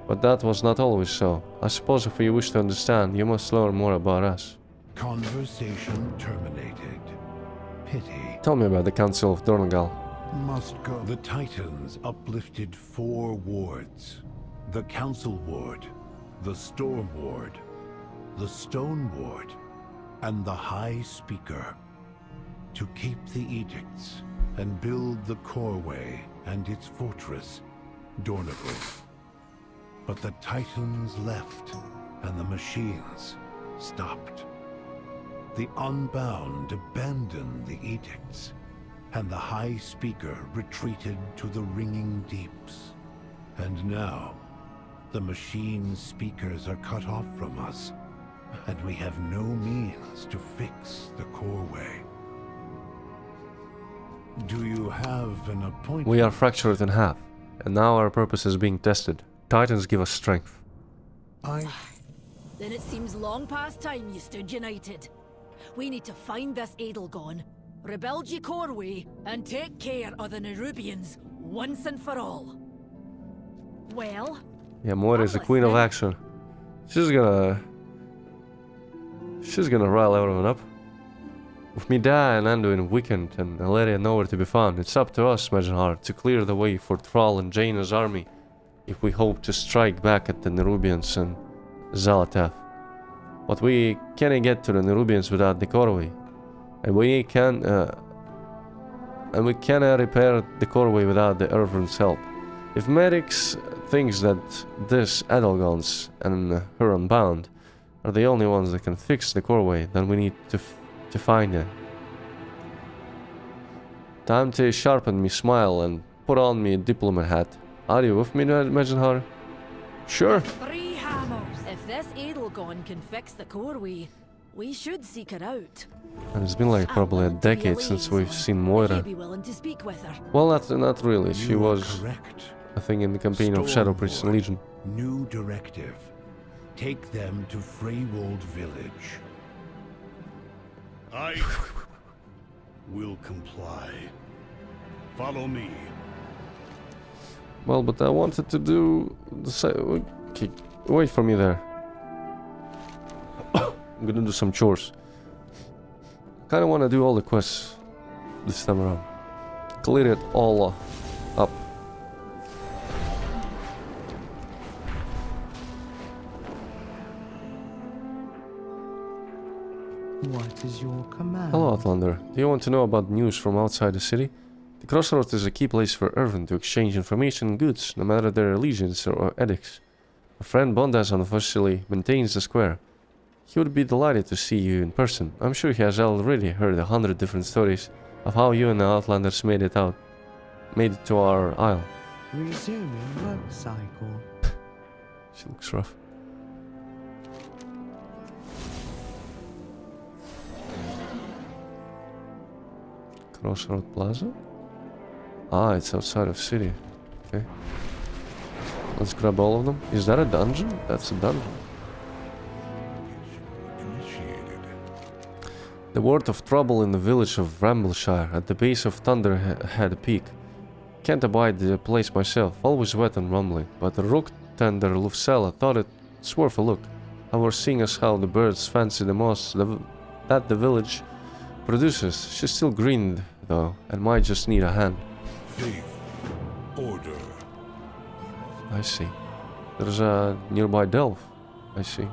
but that was not always so. I suppose if you wish to understand, you must learn more about us. Conversation terminated. Pity. Tell me about the Council of Dornogal. Must go. The Titans uplifted 4 wards. The Council Ward, the Storm Ward, the Stone Ward, and the High Speaker. To keep the edicts and build the Corway and its fortress, Dornogal. But the Titans left, and the machines stopped. The Unbound abandoned the edicts, and the High Speaker retreated to the Ringing Deeps. And now, the machine speakers are cut off from us, and we have no means to fix the Corway. Do you have an appointment? We are fractured in half, and now our purpose is being tested. Titans give us strength. Then it seems long past time you stood united. We need to find this Edelgone, rebuild ye Corway, and take care of the Nerubians once and for all. Well? Yeah, Moira is the queen of action. She's gonna rile everyone up. With Midaya and Anduin weakened and Aleria nowhere to be found, it's up to us, Magenhar, to clear the way for Thrall and Jaina's army if we hope to strike back at the Nerubians and Xal'atath. But we can't get to the Nerubians without the Corway, and we can and we cannot repair the Corway without the Earthren's help. If Merix thinks that this Edelgons and Huron-bound are the only ones that can fix the Corway, then we need to find it. Dante sharpened me smile and put on me a diplomat hat. Are you with me, Magenhar? Sure. 3 hammers. If this Edelgon can fix the Corway, we should seek her out. And it's been like probably a decade since we've seen Moira. You'd be willing to speak with her. Well, not really. She You are was, correct. I think, in the campaign of Shadow Priest and Legion. New directive. Take them to Freywold Village. I will comply. Follow me. Well, but I wanted to do the same. Okay, wait for me there. I'm gonna do some chores. Kinda wanna do all the quests this time around. Clear it all up. What is your command? Hello, Outlander. Do you want to know about news from outside the city? The Crossroads is a key place for Irvin to exchange information and goods, no matter their allegiance or edicts. My friend Bondazan officially maintains the square. He would be delighted to see you in person. I'm sure he has already heard 100 different stories of how you and the Outlanders made it to our isle. Resuming work cycle. She looks rough. Crossroad Plaza? Ah, it's outside of city. Okay. Let's grab all of them. Is that a dungeon? That's a dungeon. The word of trouble in the village of Rambleshire, at the base of Thunderhead Peak. Can't abide the place myself, always wet and rumbling, but the rook tender Lufcella thought it's worth a look. However, seeing as how the birds fancy the moss that the village produces, she's still green though, and might just need a hand. Faith. Order. I see. There's a nearby delve. I see.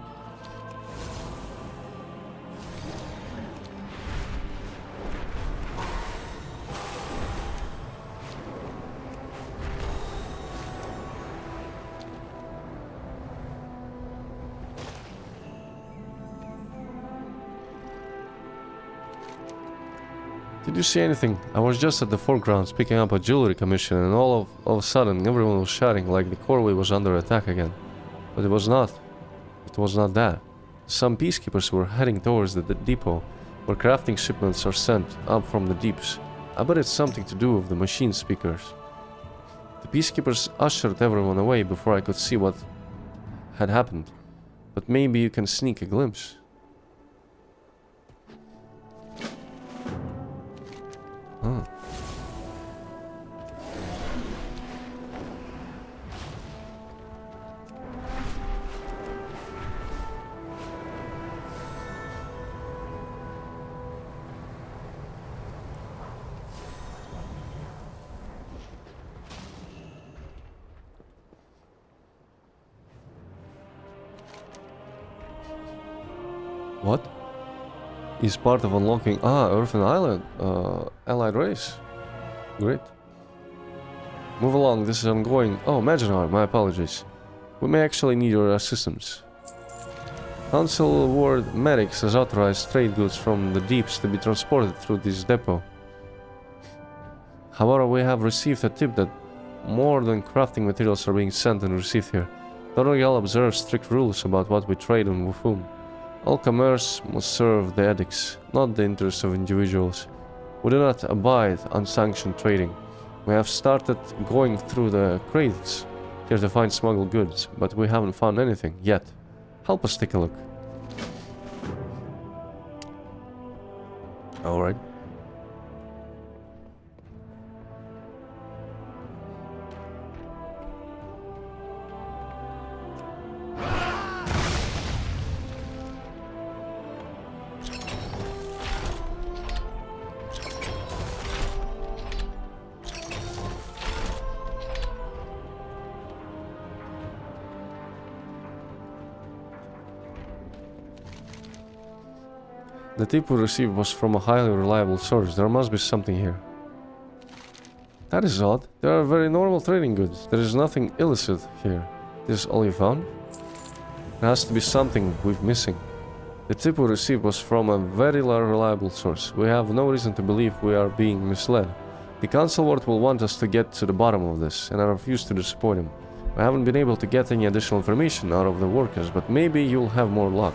Did you see anything? I was just at the foregrounds picking up a jewelry commission, and all of a sudden everyone was shouting like the Corway was under attack again. But it was not. It was not that. Some peacekeepers were heading towards the depot, where crafting shipments are sent up from the deeps. I bet it's something to do with the machine speakers. The peacekeepers ushered everyone away before I could see what had happened. But maybe you can sneak a glimpse. Huh. What? Is part of unlocking Earthen Island allied race. Great. Move along, this is ongoing. Oh, Magenhar, my apologies. We may actually need your assistance. Council Ward Merix has authorized trade goods from the deeps to be transported through this depot. However, we have received a tip that more than crafting materials are being sent and received here. Thorgal observes strict rules about what we trade and with whom. All commerce must serve the edicts, not the interests of individuals. We do not abide unsanctioned trading. We have started going through the crates here to find smuggled goods, but we haven't found anything yet. Help us take a look. Alright. The tip we received was from a highly reliable source. There must be something here. That is odd. They are very normal trading goods. There is nothing illicit here. This is all you found? There has to be something we're missing. The tip we received was from a very reliable source. We have no reason to believe we are being misled. The Council Ward will want us to get to the bottom of this, and I refuse to disappoint him. I haven't been able to get any additional information out of the workers, but maybe you'll have more luck.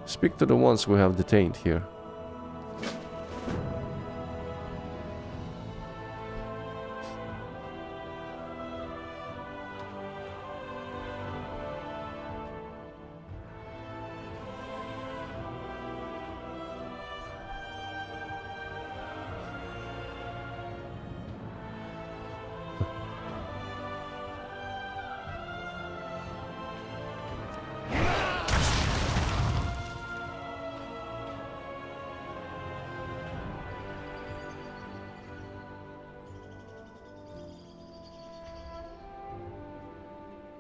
Speak to the ones we have detained here.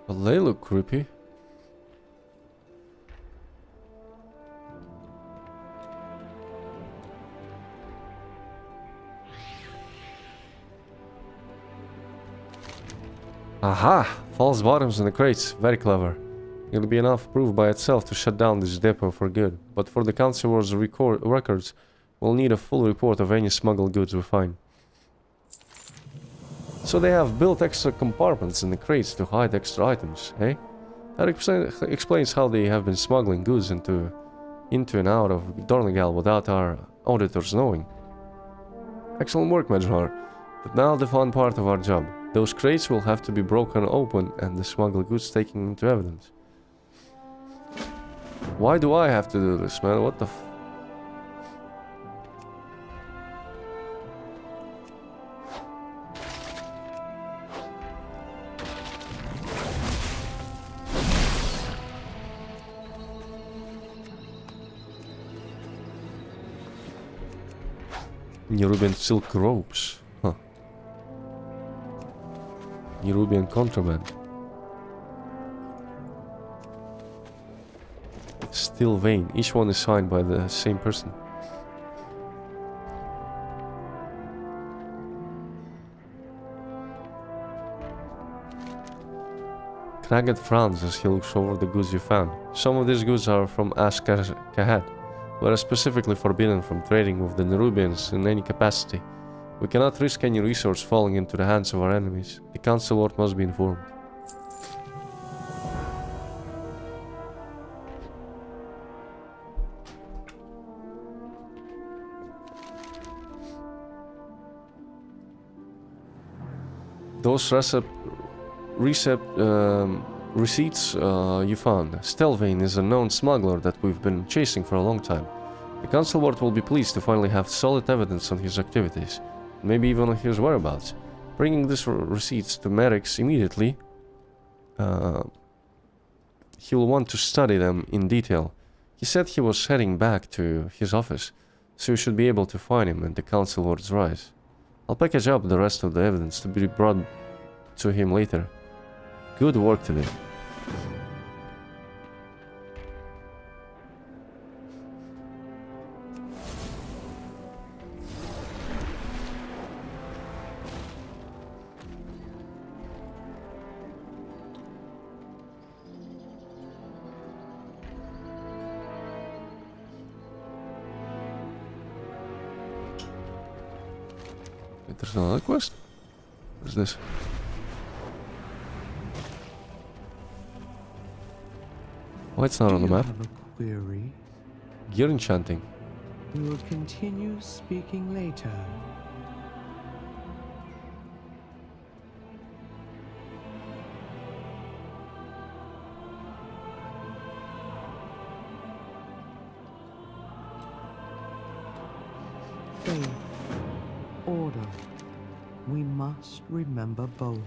But they look creepy. Aha! False bottoms in the crates. Very clever. It'll be enough proof by itself to shut down this depot for good. But for the Council Ward's records, we'll need a full report of any smuggled goods we find. So they have built extra compartments in the crates to hide extra items, eh? That explains how they have been smuggling goods into and out of Dornigal without our auditors knowing. Excellent work, Medjhar. But now the fun part of our job. Those crates will have to be broken open and the smuggled goods taken into evidence. Why do I have to do this, man? What the f... Nerubian silk ropes. Huh. Nerubian contraband. Steel vein. Each one is signed by the same person. Kraget frowns as he looks over the goods you found. Some of these goods are from Ash-Kahat, but are specifically forbidden from trading with the Nerubians in any capacity. We cannot risk any resource falling into the hands of our enemies. The Council Ward must be informed. Those receipts you found. Stelvane is a known smuggler that we've been chasing for a long time. The Council Ward will be pleased to finally have solid evidence on his activities, maybe even on his whereabouts. Bringing these receipts to Merrick's immediately, he'll want to study them in detail. He said he was heading back to his office, so you should be able to find him at the Council Ward's rise. I'll package up the rest of the evidence to be brought to him later. Good work today. There's another quest? What is this? Why it's not on the map? Have a query? Gear enchanting. We will continue speaking later. Faith, order. We must remember both.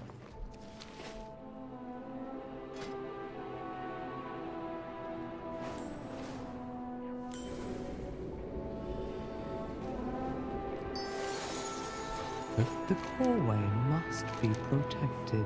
The Coreway must be protected.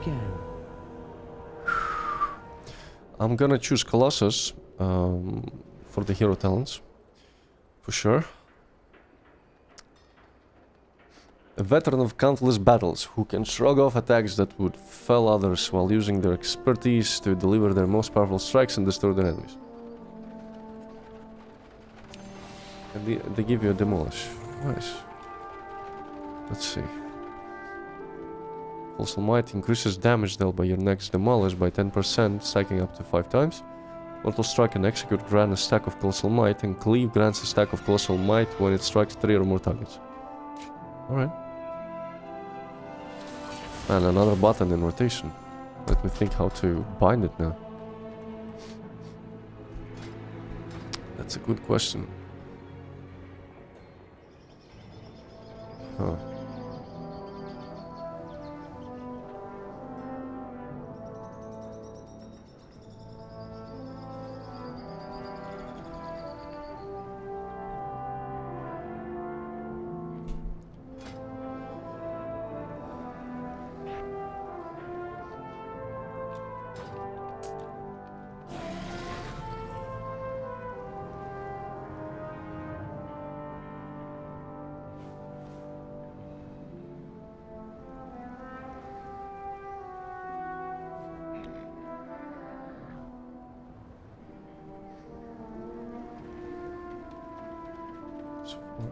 again. I'm gonna choose Colossus for the hero talents, for sure. A veteran of countless battles who can shrug off attacks that would fell others while using their expertise to deliver their most powerful strikes and destroy their enemies. And they give you a demolish. Nice. Let's see. Colossal Might increases damage dealt by your next demolish by 10%, stacking up to 5 times. Mortal Strike and Execute grant a stack of Colossal Might, and Cleave grants a stack of Colossal Might when it strikes 3 or more targets. Alright. And another button in rotation. Let me think how to bind it now. That's a good question. Huh.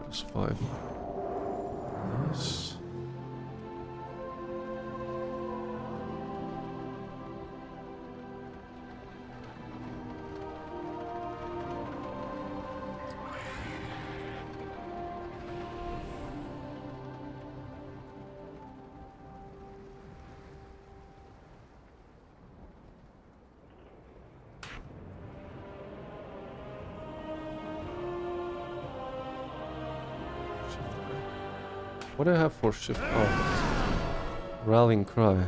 It's 5. Nice. What do I have for shift? Oh, Rallying Cry.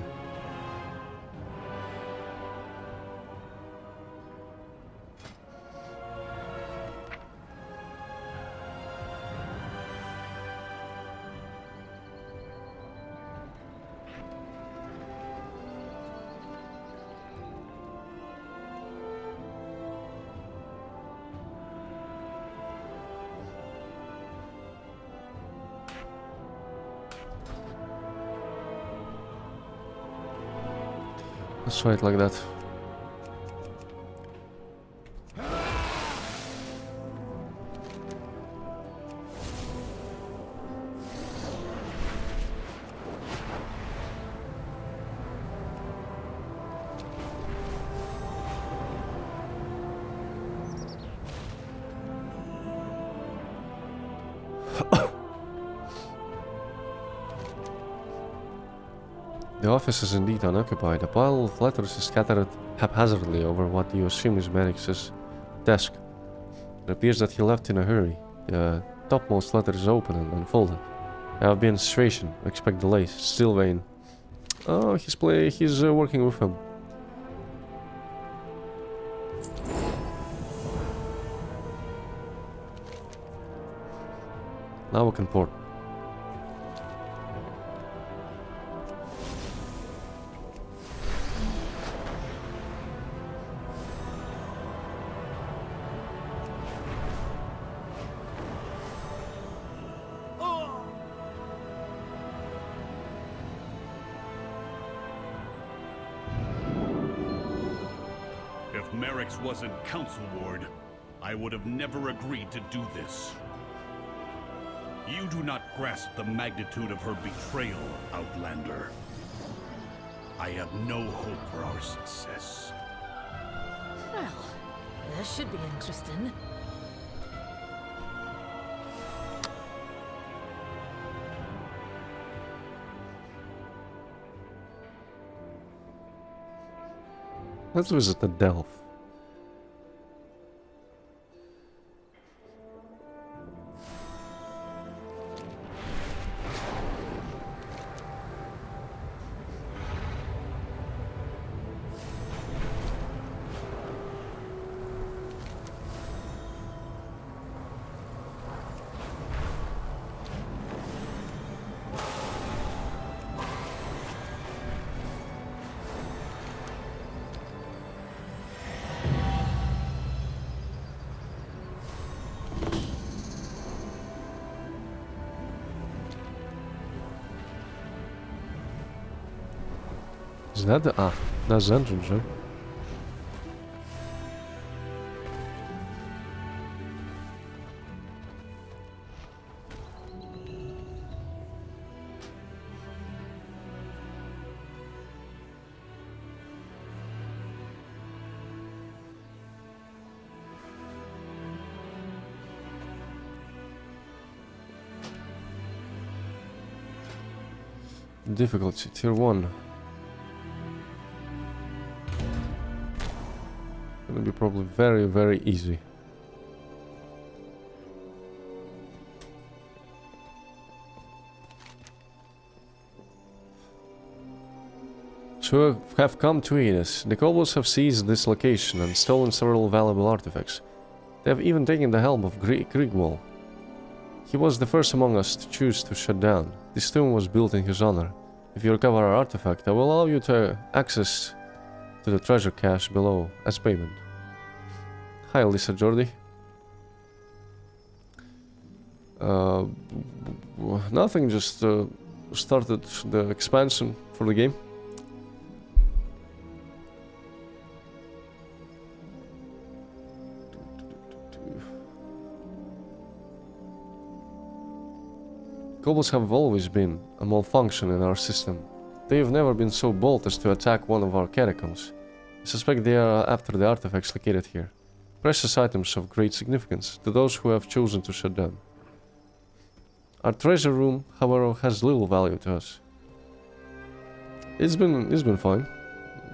Let's try it like that. The office is indeed unoccupied. A pile of letters is scattered haphazardly over what you assume is Merrick's desk. It appears that he left in a hurry. The topmost letter is open and unfolded. I have been situation. Expect delays. Sylvain. Oh, he's working with him. Now we can port. Merrick's wasn't Council Ward, I would have never agreed to do this. You do not grasp the magnitude of her betrayal, Outlander. I have no hope for our success. Well, this should be interesting. Let's visit the Delph. Is that the... Ah, that's the entrance, right? Difficulty, tier 1. Gonna be probably very, very easy. To have come to Enos, the kobolds have seized this location and stolen several valuable artifacts. They have even taken the helm of Grigwall. He was the first among us to choose to shut down. This tomb was built in his honor. If you recover our artifact, I will allow you to access to the treasure cache below as payment. Hi, Lisa Jordi. Nothing, just started the expansion for the game. Kobolds have always been a malfunction in our system. They have never been so bold as to attack one of our catacombs. I suspect they are after the artifacts located here. Precious items of great significance to those who have chosen to shut down. Our treasure room, however, has little value to us. It's been fine.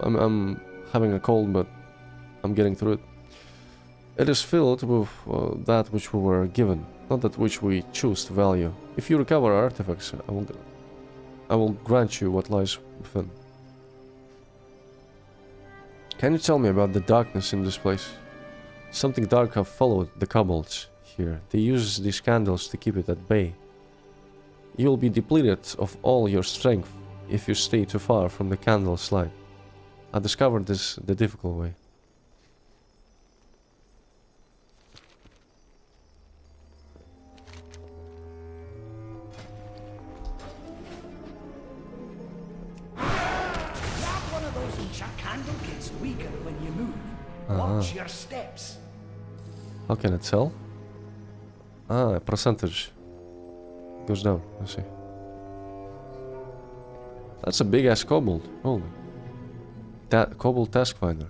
I'm having a cold, but I'm getting through it. It is filled with that which we were given, not that which we choose to value. If you recover our artifacts, I will grant you what lies within. Can you tell me about the darkness in this place? Something dark have followed the kobolds here. They use these candles to keep it at bay. You will be depleted of all your strength if you stay too far from the candle's light. I discovered this the difficult way. Candle gets weaker when you move. Watch your steps. How can it tell? Ah, a percentage goes down. I see. That's a big ass kobold. Holy. That kobold task finder.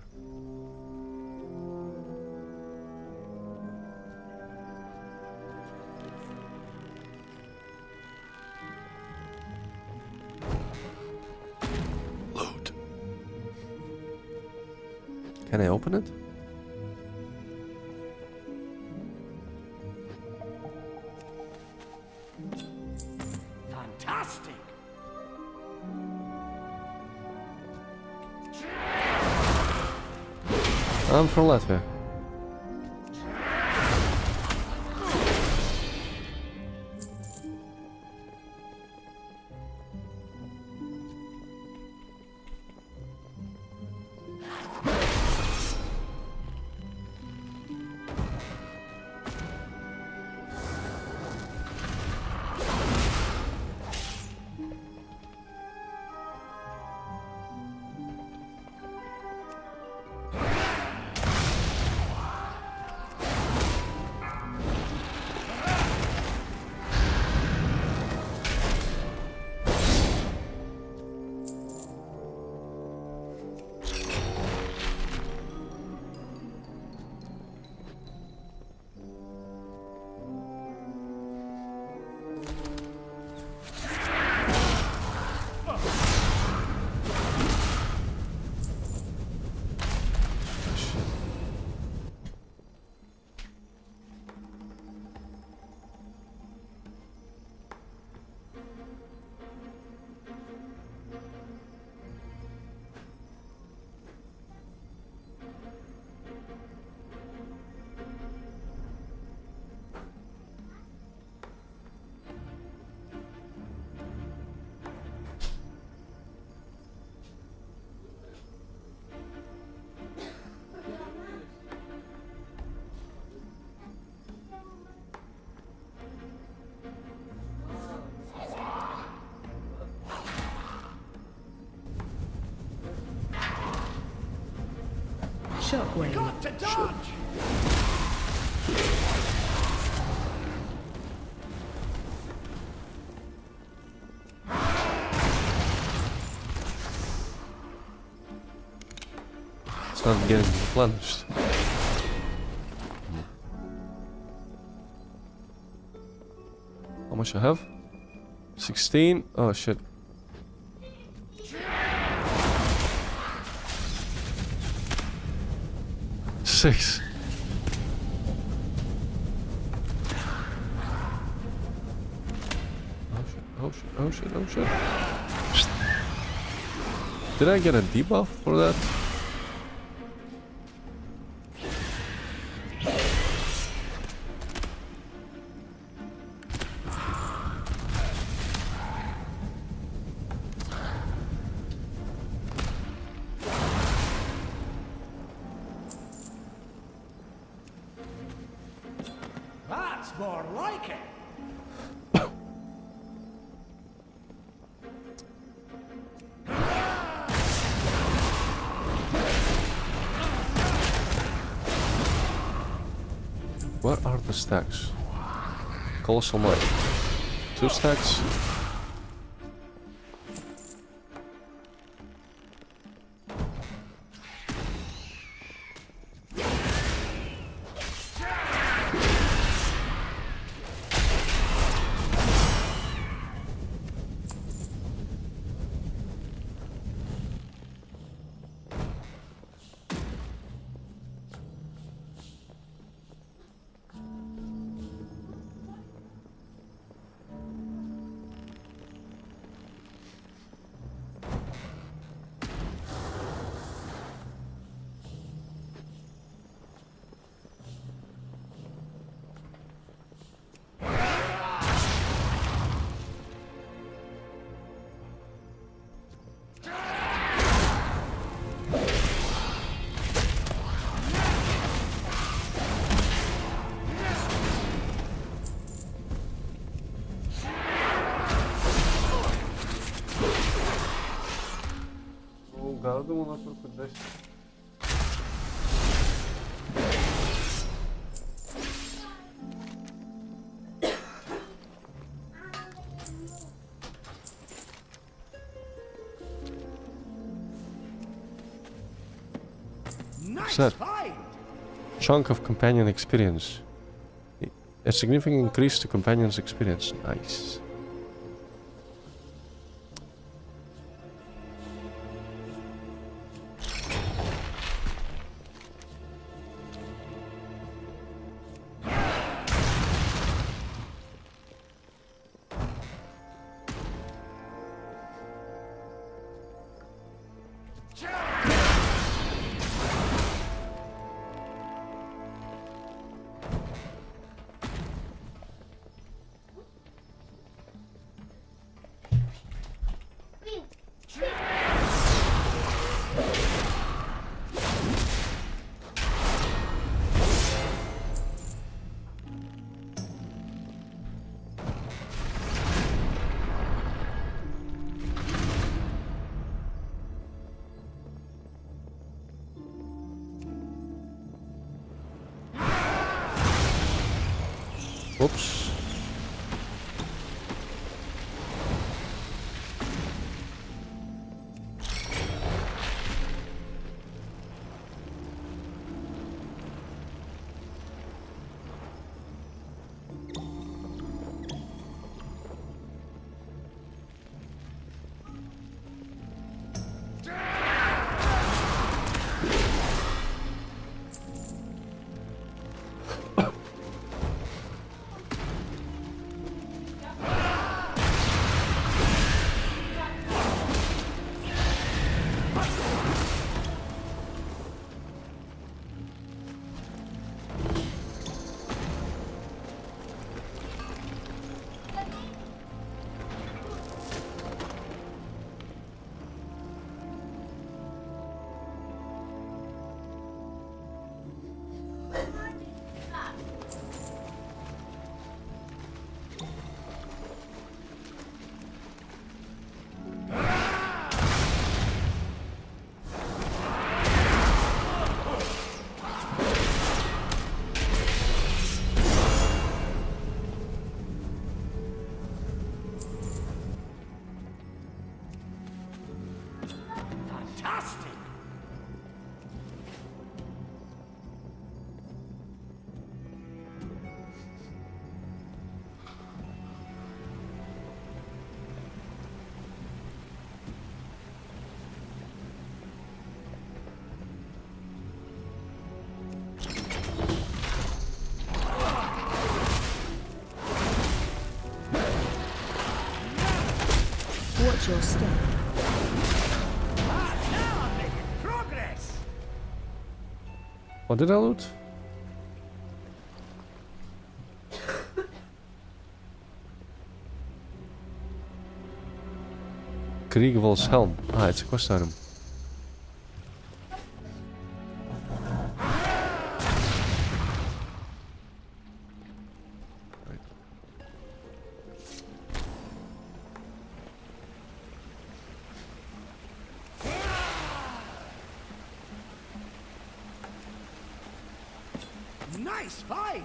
Can I open it? Fantastic. I'm from Latvia. Shockwave. Got to dodge! It's not getting replenished. How much I have? 16? Oh shit. Six. Oh shit, oh shit, oh shit, oh shit. Did I get a debuff for that? That's more like it. What are the stacks? Colossal Might. 2 stacks. What's that? Chunk of companion experience. A significant increase to companion's experience. Nice. Whoops. your step. Now I'm making progress! What did I loot? Kriegwald's helm. Ah, it's a quest item. Nice find!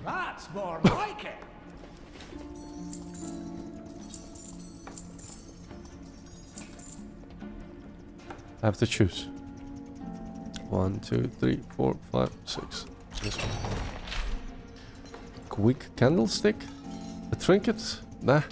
That's more like it! I have to choose. 1, 2, 3, 4, 5, 6. This one. Quick candlestick? A trinket? Nah.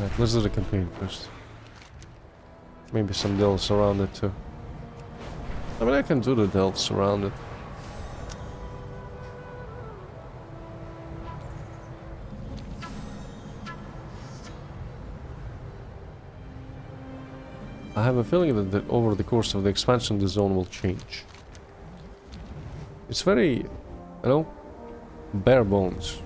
Right, let's do the campaign first. Maybe some delves around it too. I mean, I can do the delves around it. I have a feeling that over the course of the expansion, the zone will change. It's very, you know, bare bones.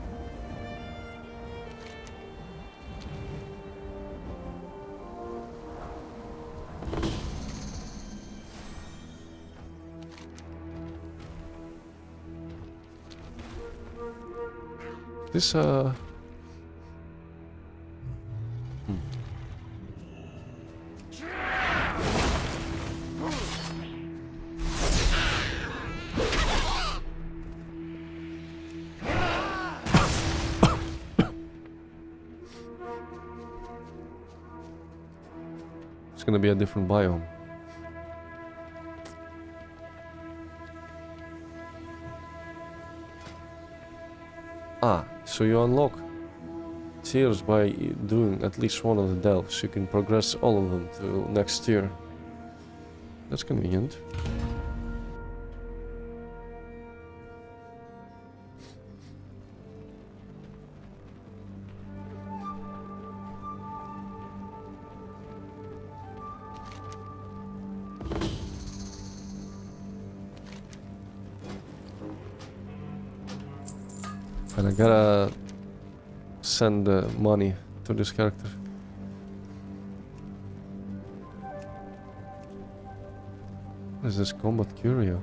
This, It's gonna be a different biome. Ah, so you unlock tiers by doing at least one of the delves. You can progress all of them to next tier. That's convenient. And I gotta send money to this character. What is this? Combat Curio?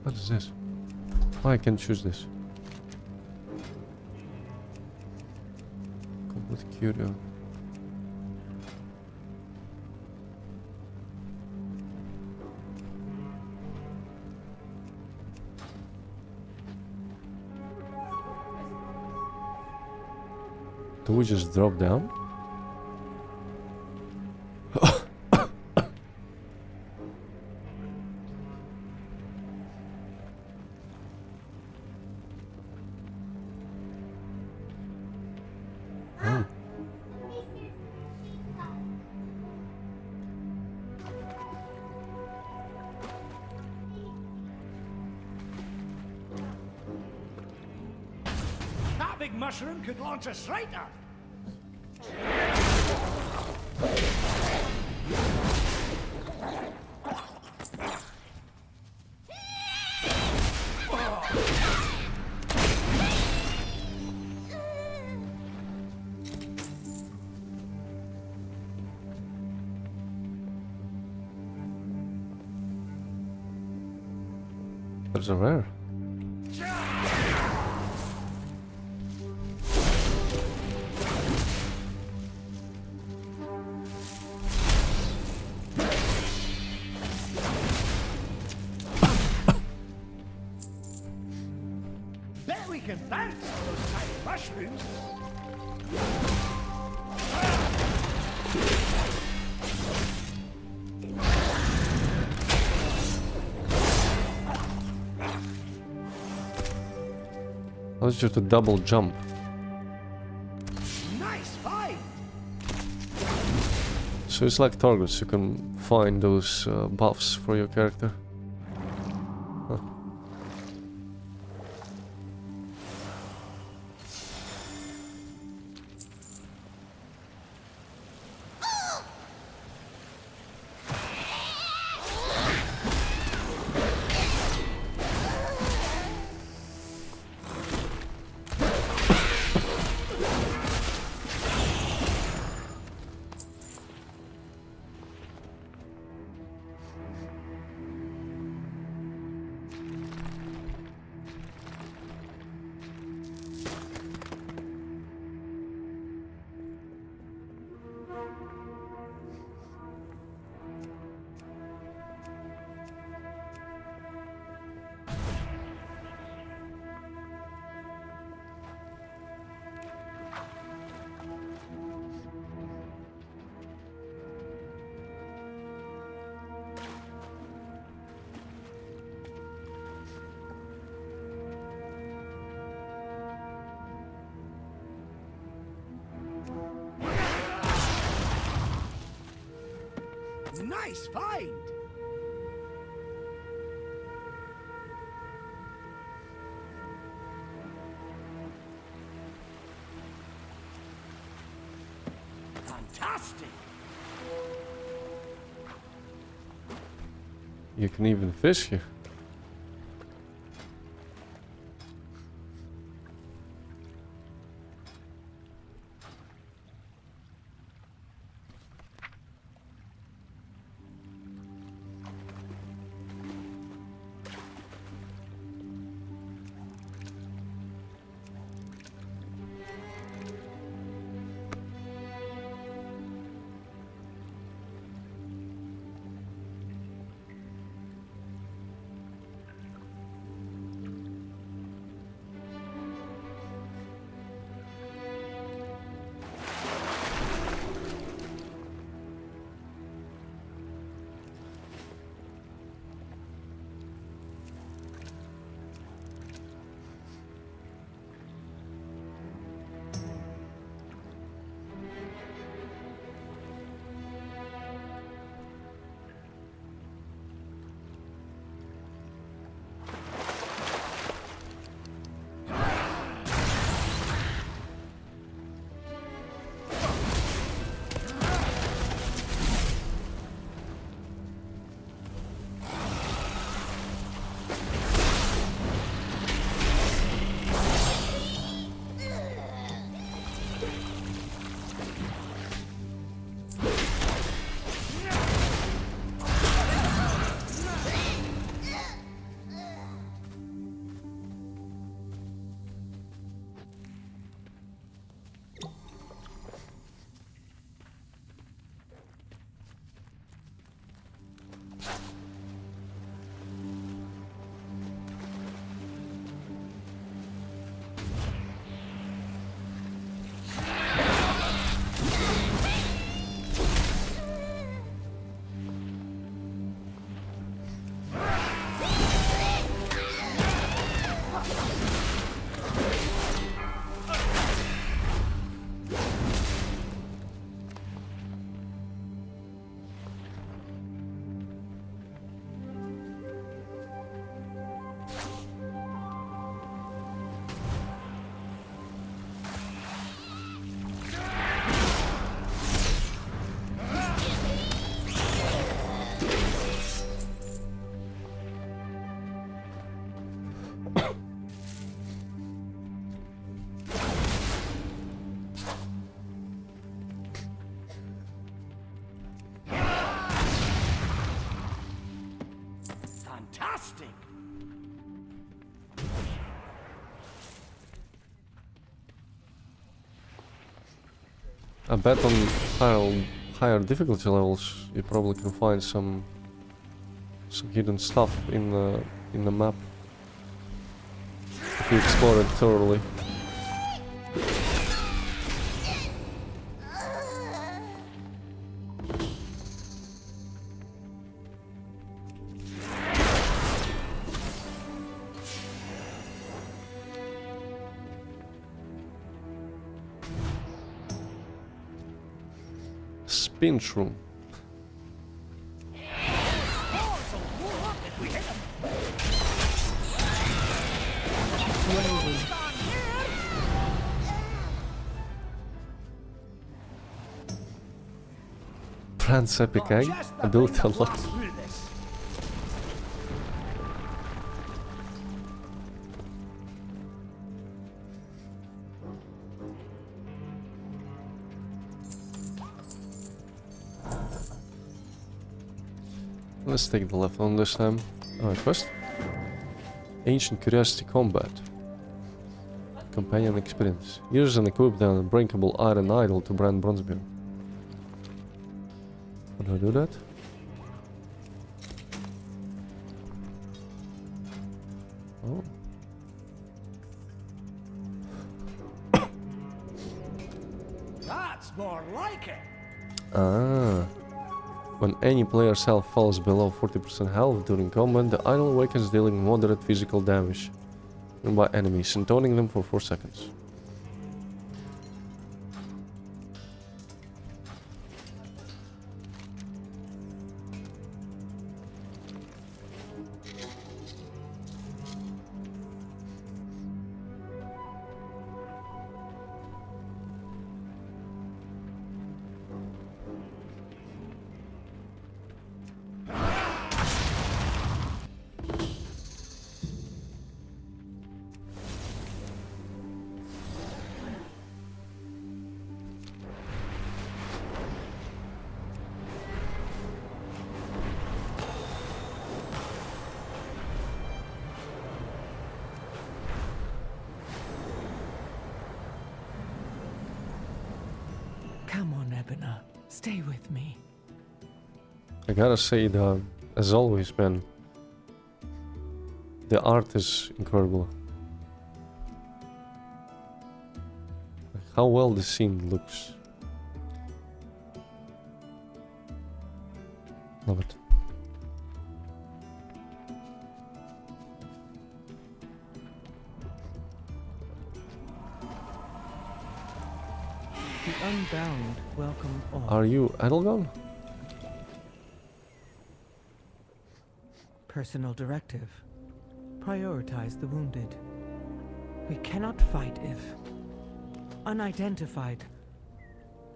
What is this? Oh, I can choose this. Combat Curio. Do we just drop down? Oh. That big mushroom could launch a striker! There's a rare. Bet we can bounce on those tiny mushrooms. That's just a double jump. Nice fight. So it's like Targus, you can find those buffs for your character. Huh. Nice find. Fantastic. You can even fish here. I bet on higher difficulty levels you probably can find some hidden stuff in the map if you explore it thoroughly. Pinch room. Brand's epic egg. Ability unlocked. Let's take the left one this time. Alright, quest. Ancient Curiosity Combat. Companion experience. Use and equip the unbreakable iron idol to brand Bronzebeard. How do I do that? Oh. That's more like it. Ah. When any player's health falls below 40% health during combat, the idol awakens, dealing moderate physical damage by enemies and taunting them for 4 seconds. Come on, Ebona. Stay with me. I gotta say that, as always, man, the art is incredible. How well the scene looks. Love it. The Unbound welcome all. Are you Edelgard? Personal directive. Prioritize the wounded. We cannot fight if unidentified.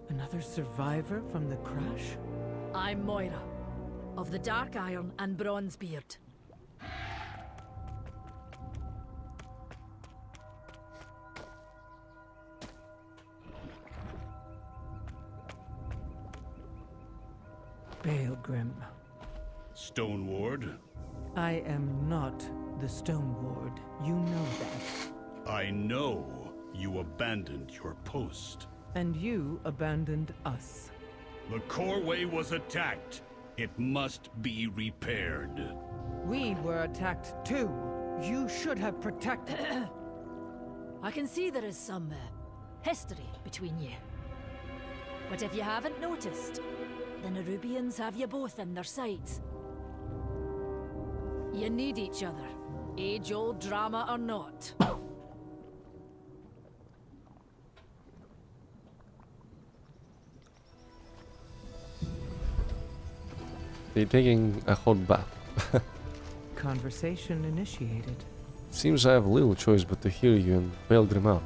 Another survivor from the crash? I'm Moira, of the Dark Iron and Bronzebeard. Baelgrim. Stoneward? I am not the Stoneward. You know that. I know you abandoned your post. And you abandoned us. The Coreway was attacked. It must be repaired. We were attacked too. You should have protected. I can see there is some history between you. But if you haven't noticed, the Nerubians have you both in their sights. You need each other, age-old drama or not. They're taking a hot bath. Conversation initiated. Seems I have little choice but to hear you and Baelgrim out.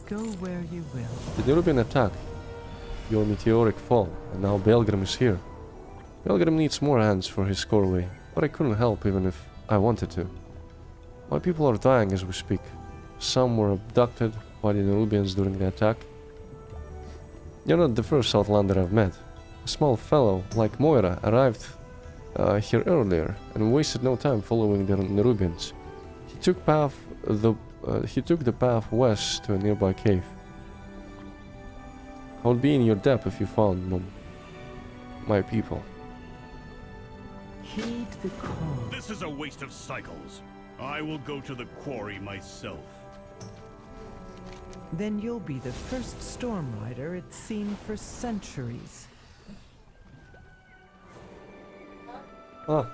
Go where you will. The Nerubian attack, your meteoric fall, and now Baelgrim is here. Baelgrim needs more hands for his Coreway, but I couldn't help even if I wanted to. My people are dying as we speak. Some were abducted by the Nerubians during the attack. You're not the first Outlander I've met. A small fellow like Moira arrived here earlier and wasted no time following the Nerubians. He took the path west to a nearby cave. I would be in your debt if you found my people. Heed the call. This is a waste of cycles. I will go to the quarry myself. Then you'll be the first storm rider it's seen for centuries. Ah.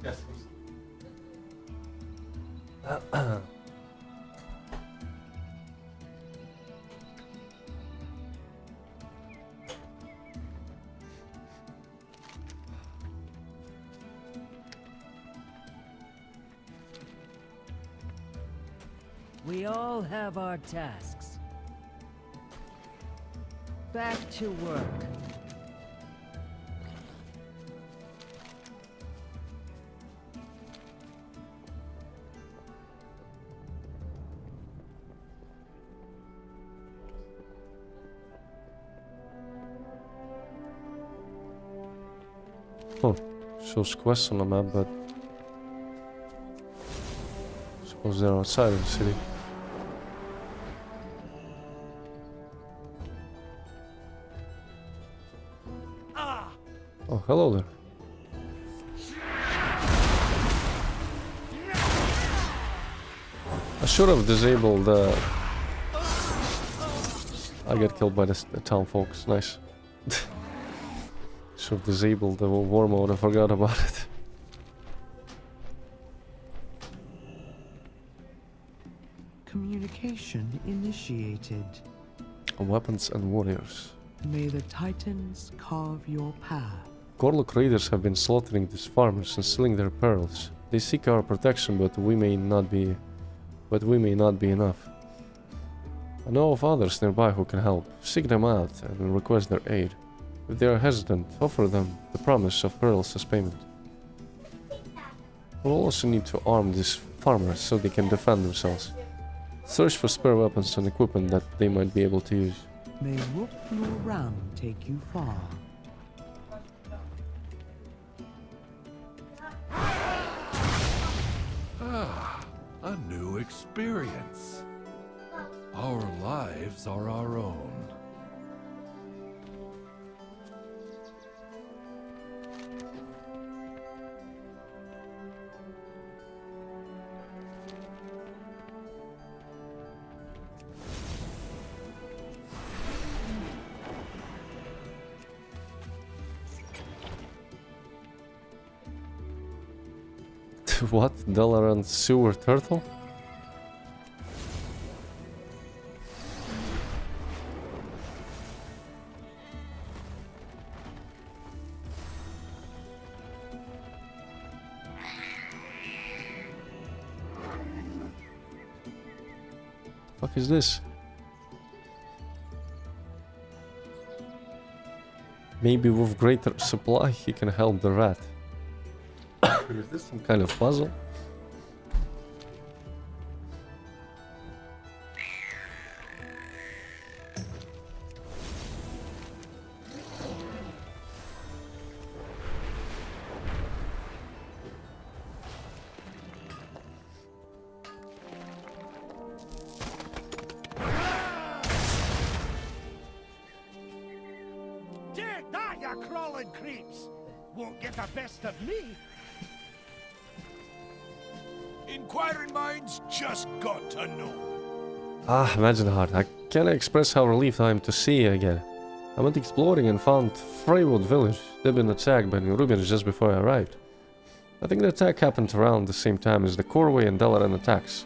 Yes. We all have our tasks. Back to work. Huh. Shows quests on the map, but suppose they're outside of the city. Oh, hello there. I should have disabled I get killed by the town folks, nice. Should have disabled the war mode, I forgot about it. Communication initiated. Weapons and warriors. May the Titans carve your path. Gorlok raiders have been slaughtering these farmers and stealing their pearls. They seek our protection, but we may not be enough. I know of others nearby who can help. Seek them out and request their aid. If they are hesitant, offer them the promise of pearls as payment. We'll also need to arm these farmers so they can defend themselves. Search for spare weapons and equipment that they might be able to use. May Whoop Nor Ram take you far. Ah, a new experience. Our lives are our own. What? Dalaran sewer turtle? Fuck is this? Maybe with greater supply he can help the rat. Is this some kind of puzzle? Take that, you crawling creeps! Won't get the best of me! Inquiring minds just got to know. Ah, imagine heart. I can't express how relieved I am to see you again. I went exploring and found Freywood village. They'd been attacked by the Rubians just before I arrived. I think the attack happened around the same time as the Corway and Dalaran attacks.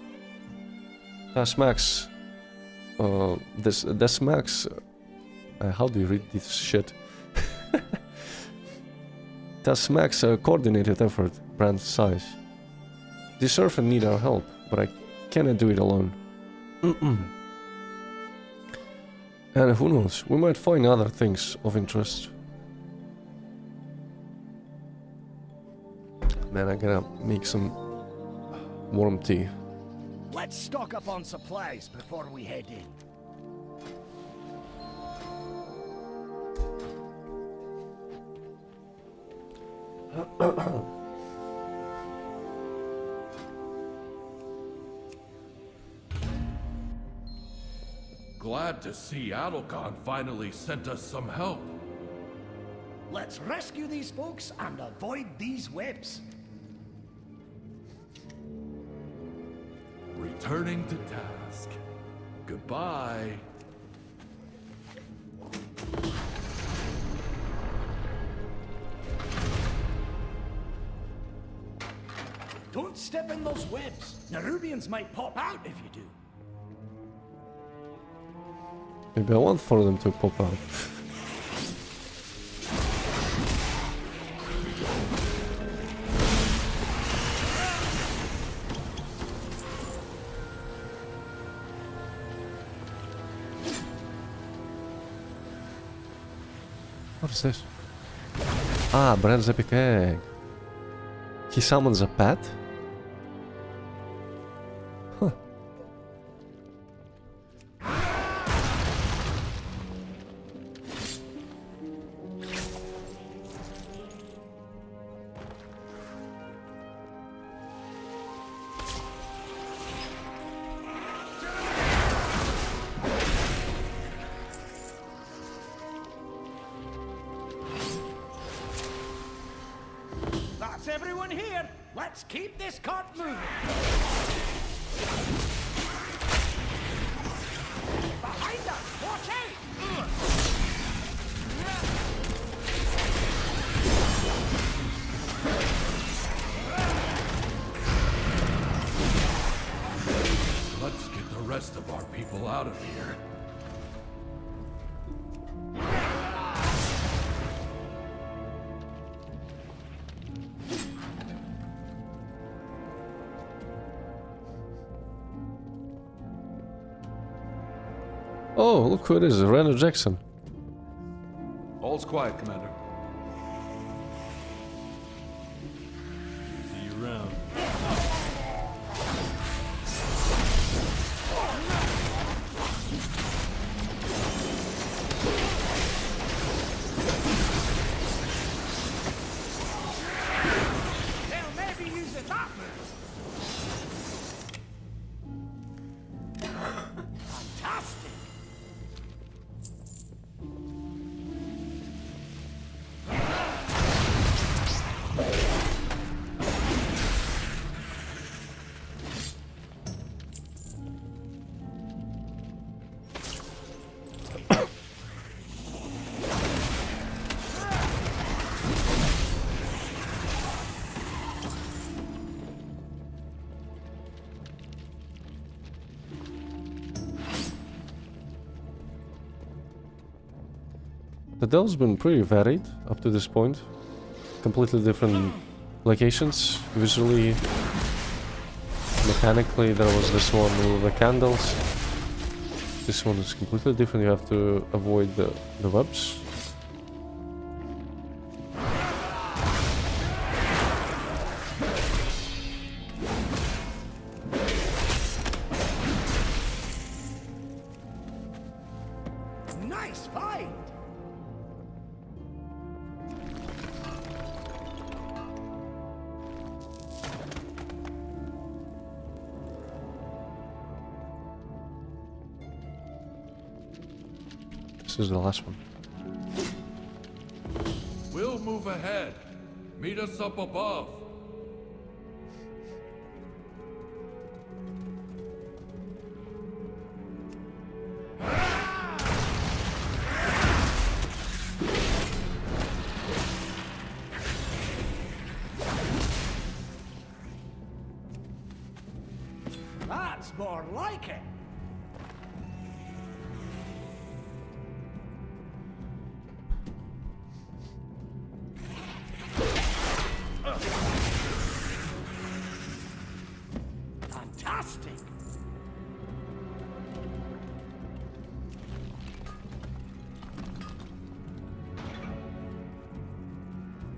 Tasmax... Desmax... how do you read this shit? Tasmax coordinated effort, brand size. They surf and need our help, but I cannot do it alone. And who knows, we might find other things of interest. Man, I gotta make some warm tea. Let's stock up on supplies before we head in. Glad to see Adelgon finally sent us some help. Let's rescue these folks and avoid these webs. Returning to task. Goodbye. Don't step in those webs. Nerubians might pop out if you do. Maybe I want for them to pop out. What is this? Ah, Brand's epic egg. He summons a pet? Huh. That's everyone here. Let's keep this cart moving. Behind us! Watch out! Let's get the rest of our people out of here. Oh, look who it is, Randall Jackson. All's quiet, Commander. See you around. They'll maybe use it that move. Fantastic. The delve's been pretty varied up to this point. Completely different locations, visually, mechanically. There was this one with the candles. This one is completely different. You have to avoid the webs. Nice find. This is the last one. We'll move ahead. Meet us up above. That's more like it. Fantastic.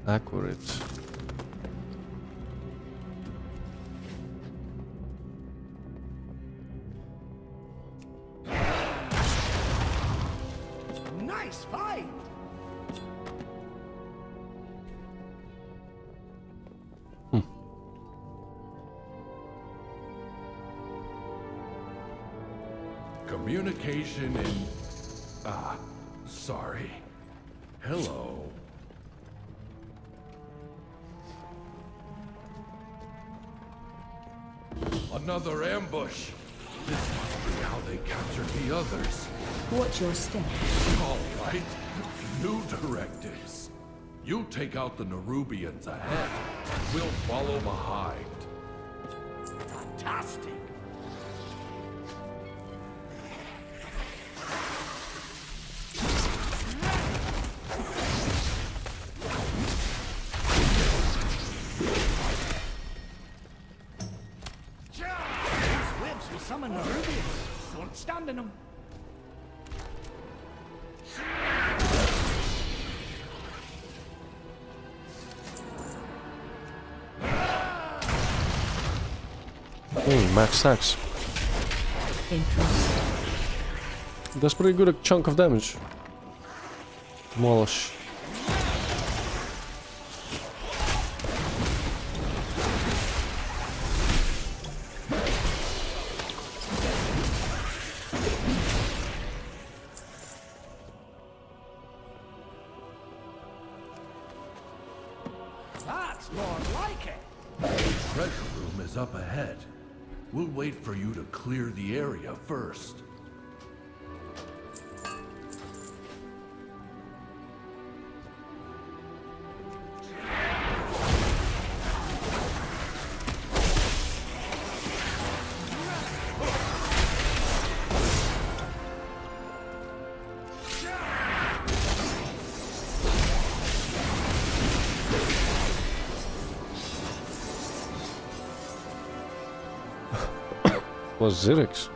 Accurate. Nice find. Communication in... sorry. Hello. Another ambush. This must be how they captured the others. Watch your step. All right. New directives. You take out the Nerubians ahead. We'll follow behind. Fantastic. These webs will summon Nerubians. Don't stand in them. Max stacks. That's pretty good a chunk of damage. Demolish. That's more like it. The treasure room is up ahead. We'll wait for you to clear the area first. Was Zirix.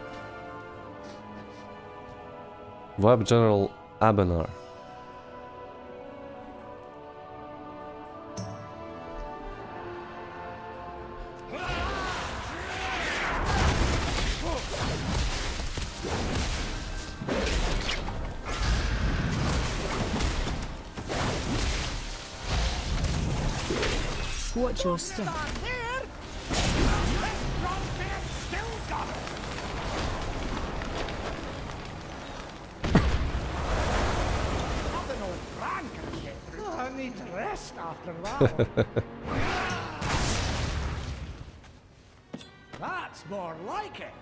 Vibe General Abenar. Watch your step. I need to rest after that. That's more like it.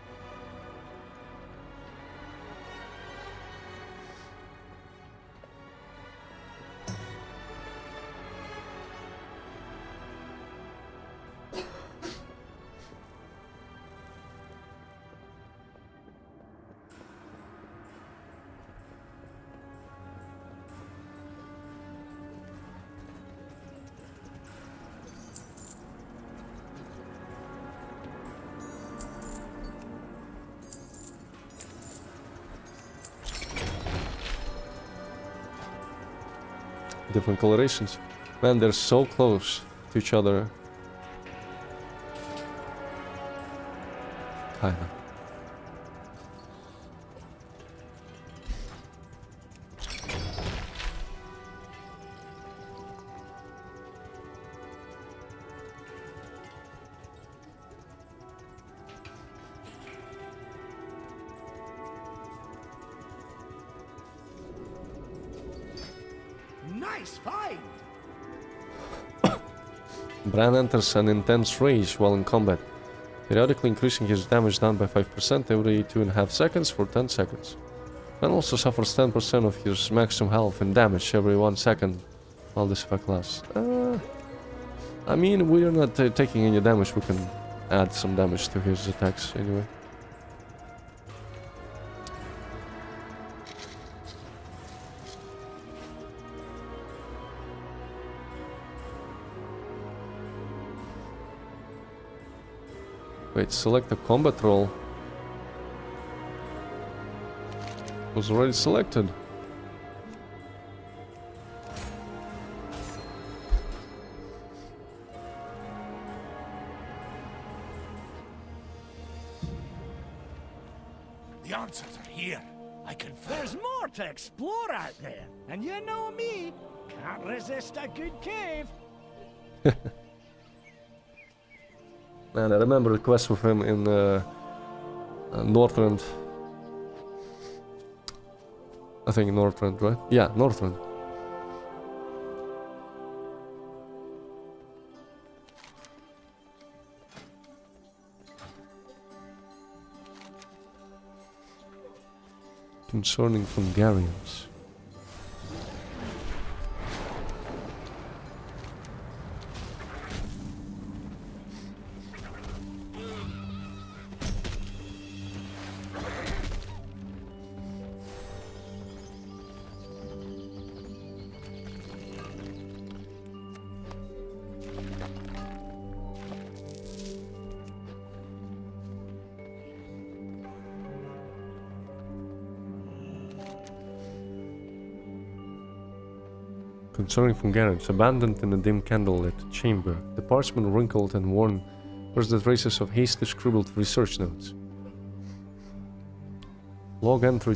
Different colorations. Man, they're so close to each other. Kinda. Nice find. Bran enters an intense rage while in combat, periodically increasing his damage down by 5% every 2.5 seconds for 10 seconds. Bran also suffers 10% of his maximum health and damage every 1 second while this effect lasts. I mean, we're not taking any damage, we can add some damage to his attacks anyway. Wait, select a combat role. Was already selected. The answers are here. I can. There's more to explore out there, and you know me, can't resist a good cave. Man, I remember the quest with him in Northrend. I think Northrend, right? Yeah, Northrend. Concerning Fungarians. Concerning Fungarians, abandoned in a dim candlelit chamber, the parchment wrinkled and worn bears the traces of hastily scribbled research notes. Log entry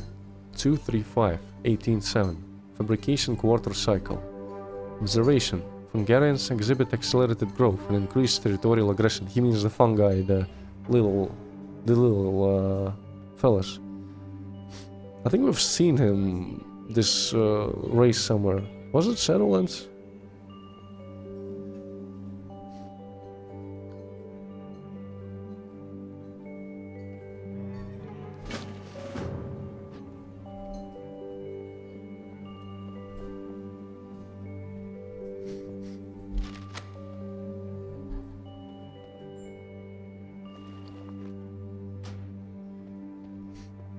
235-18-7. Fabrication quarter cycle. Observation. Fungarians exhibit accelerated growth and increased territorial aggression. He means the fungi, the little fellas. I think we've seen him, this race somewhere. Was it Shadowlands?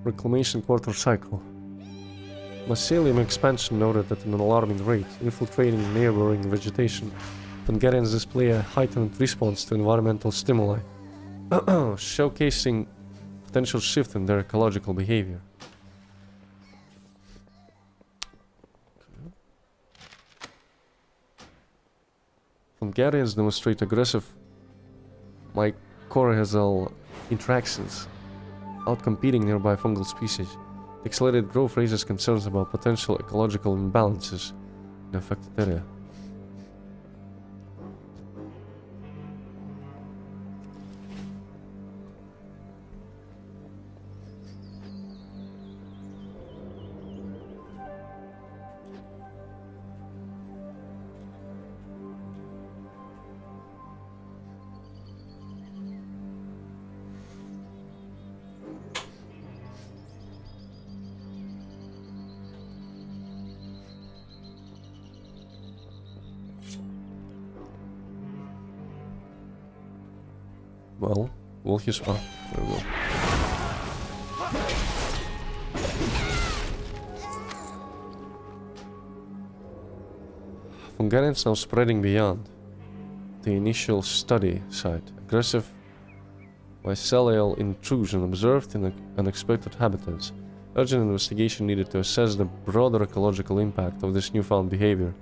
Reclamation quarter cycle. Mycelium expansion noted at an alarming rate, infiltrating neighboring vegetation. Fungarians display a heightened response to environmental stimuli, showcasing potential shift in their ecological behavior. Fungarians demonstrate aggressive mycorrhizal interactions, outcompeting nearby fungal species. Accelerated growth raises concerns about potential ecological imbalances in the affected area. Well, Wolfjes. Ah, there we go. Fungarians now spreading beyond the initial study site. Aggressive mycelial intrusion observed in unexpected habitats. Urgent investigation needed to assess the broader ecological impact of this newfound behavior.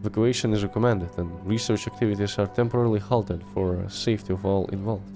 Evacuation is recommended and research activities are temporarily halted for safety of all involved.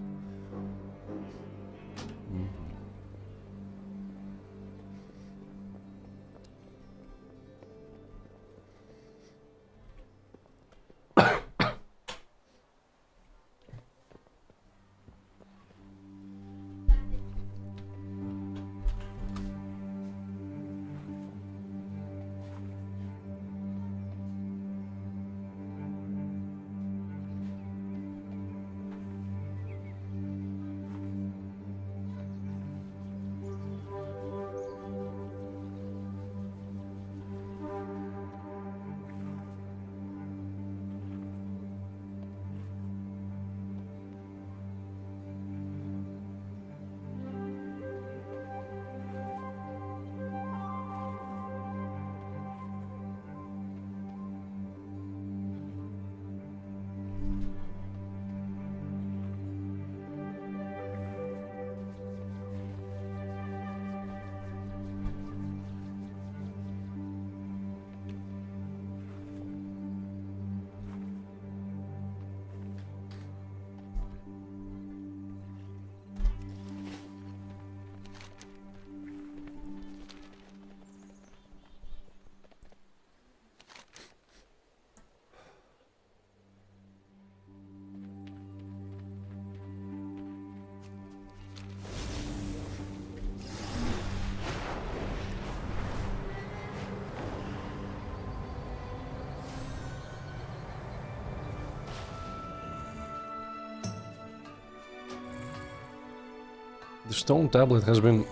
The stone tablet has been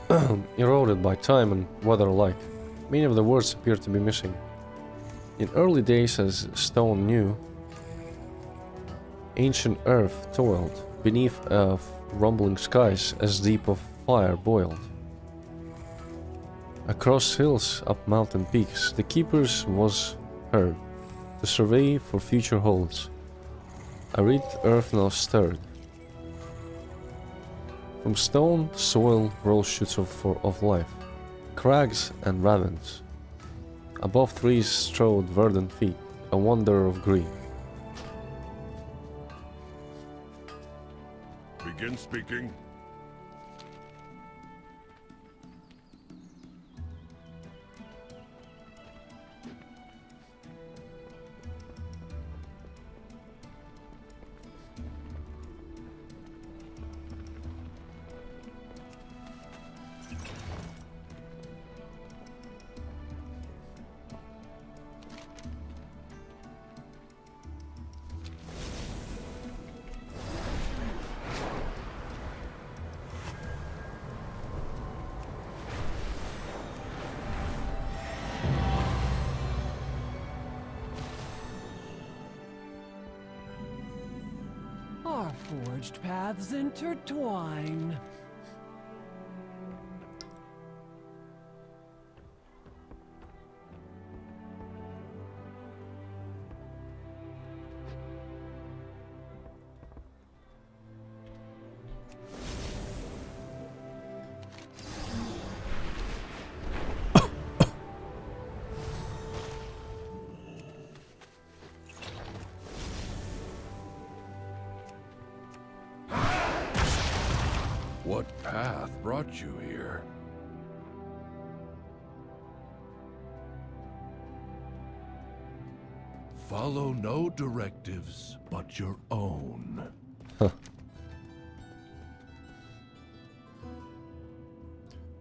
eroded by time and weather alike. Many of the words appear to be missing. In early days, as stone knew, ancient earth toiled beneath of rumbling skies as deep of fire boiled. Across hills, up mountain peaks, the keepers was heard, to survey for future holds. Arid earth now stirred. From stone, soil rose shoots of life, crags and ravines. Above trees strode verdant feet, a wonder of green. Begin speaking. Our forged paths intertwine. What path brought you here? Follow no directives but your own.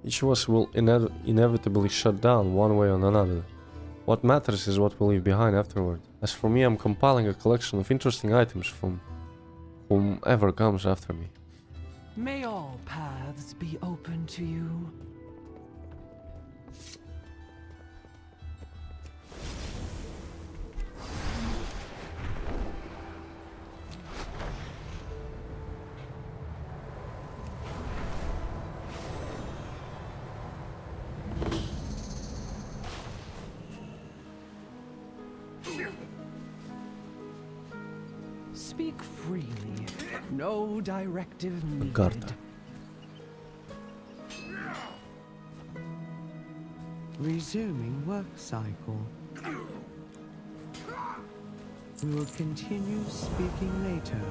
Each of us will inevitably shut down one way or another. What matters is what we leave behind afterward. As for me, I'm compiling a collection of interesting items from whomever comes after me. May all paths be open to you. Speak freely. No directive needed. Carta. Resuming work cycle. We will continue speaking later.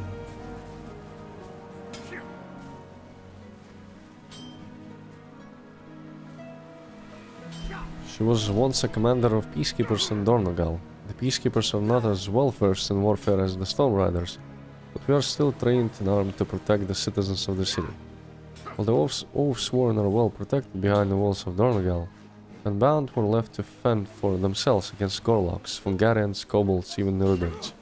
She was once a commander of peacekeepers in Dornogal. The peacekeepers are not as well versed in warfare as the Stone Riders, but we are still trained and armed to protect the citizens of the city. While the Oathsworn are well protected behind the walls of Dornogal, the Unbound were left to fend for themselves against Gorloks, Fungarians, Kobolds, even Nerubians.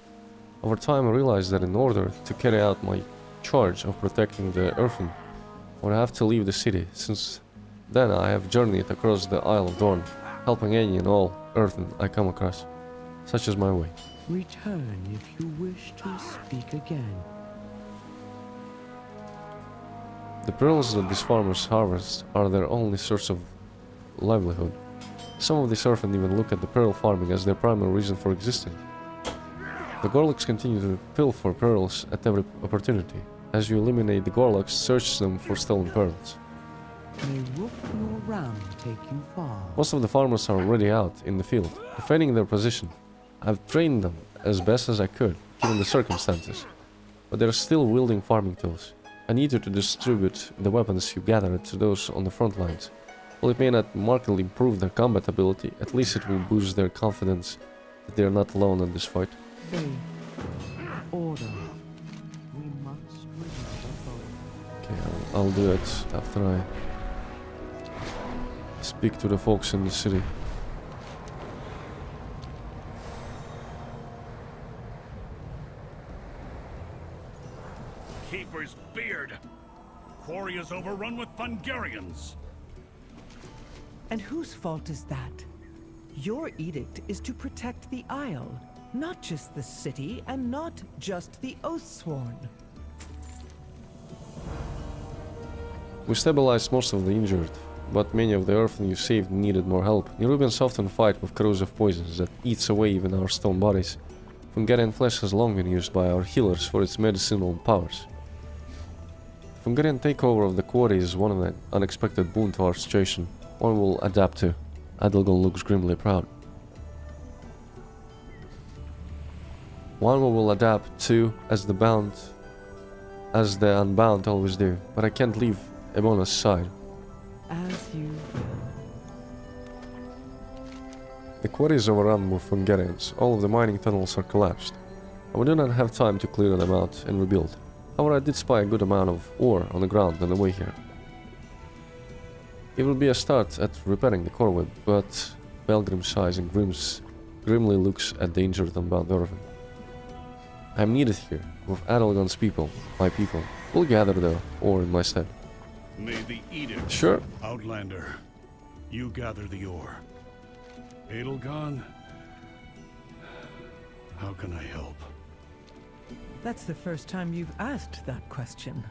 Over time I realized that in order to carry out my charge of protecting the Earthen, I would have to leave the city. Since then I have journeyed across the Isle of Dorn, helping any and all Earthen I come across. Such is my way. Return if you wish to speak again. The pearls that these farmers harvest are their only source of livelihood. Some of these Earthen even look at the pearl farming as their primary reason for existing. The Gorloks continue to pilfer pearls at every opportunity. As you eliminate the Gorloks, search them for stolen pearls. May Rook your round take you far. Most of the farmers are already out in the field, defending their position. I've trained them as best as I could, given the circumstances, but they're still wielding farming tools. I need you to distribute the weapons you gathered to those on the front lines. While it may not markedly improve their combat ability, at least it will boost their confidence that they are not alone in this fight. Faith, order. We must remember both. Okay, I'll do it after I speak to the folks in the city. Keeper's beard! Quarry is is overrun with Fungarians. And whose fault is that? Your edict is to protect the Isle, not just the city, and not just the Oathsworn. We stabilized most of the injured, but many of the Earthen you saved needed more help. Nerubians often fight with corrosive poisons that eats away even our stone bodies. Fungarian flesh has long been used by our healers for its medicinal powers. Fungarian takeover of the quarry is one of the unexpected boon to our situation. One will adapt to. Adelgon looks grimly proud. One we will adapt to as the unbound always do, but I can't leave Ebona's side. As you will. The quarry is overrun with Fungarians. All of the mining tunnels are collapsed, and we do not have time to clear them out and rebuild. However, I did spy a good amount of ore on the ground on the way here. It will be a start at repairing the core web, but Belgrim sighs and grimly looks at the injured unbound Earthen. I am needed here, with Adelgon's people, my people. We'll gather the ore in my stead. May the edict. Sure. Outlander, you gather the ore. Adelgon, how can I help? That's the first time you've asked that question.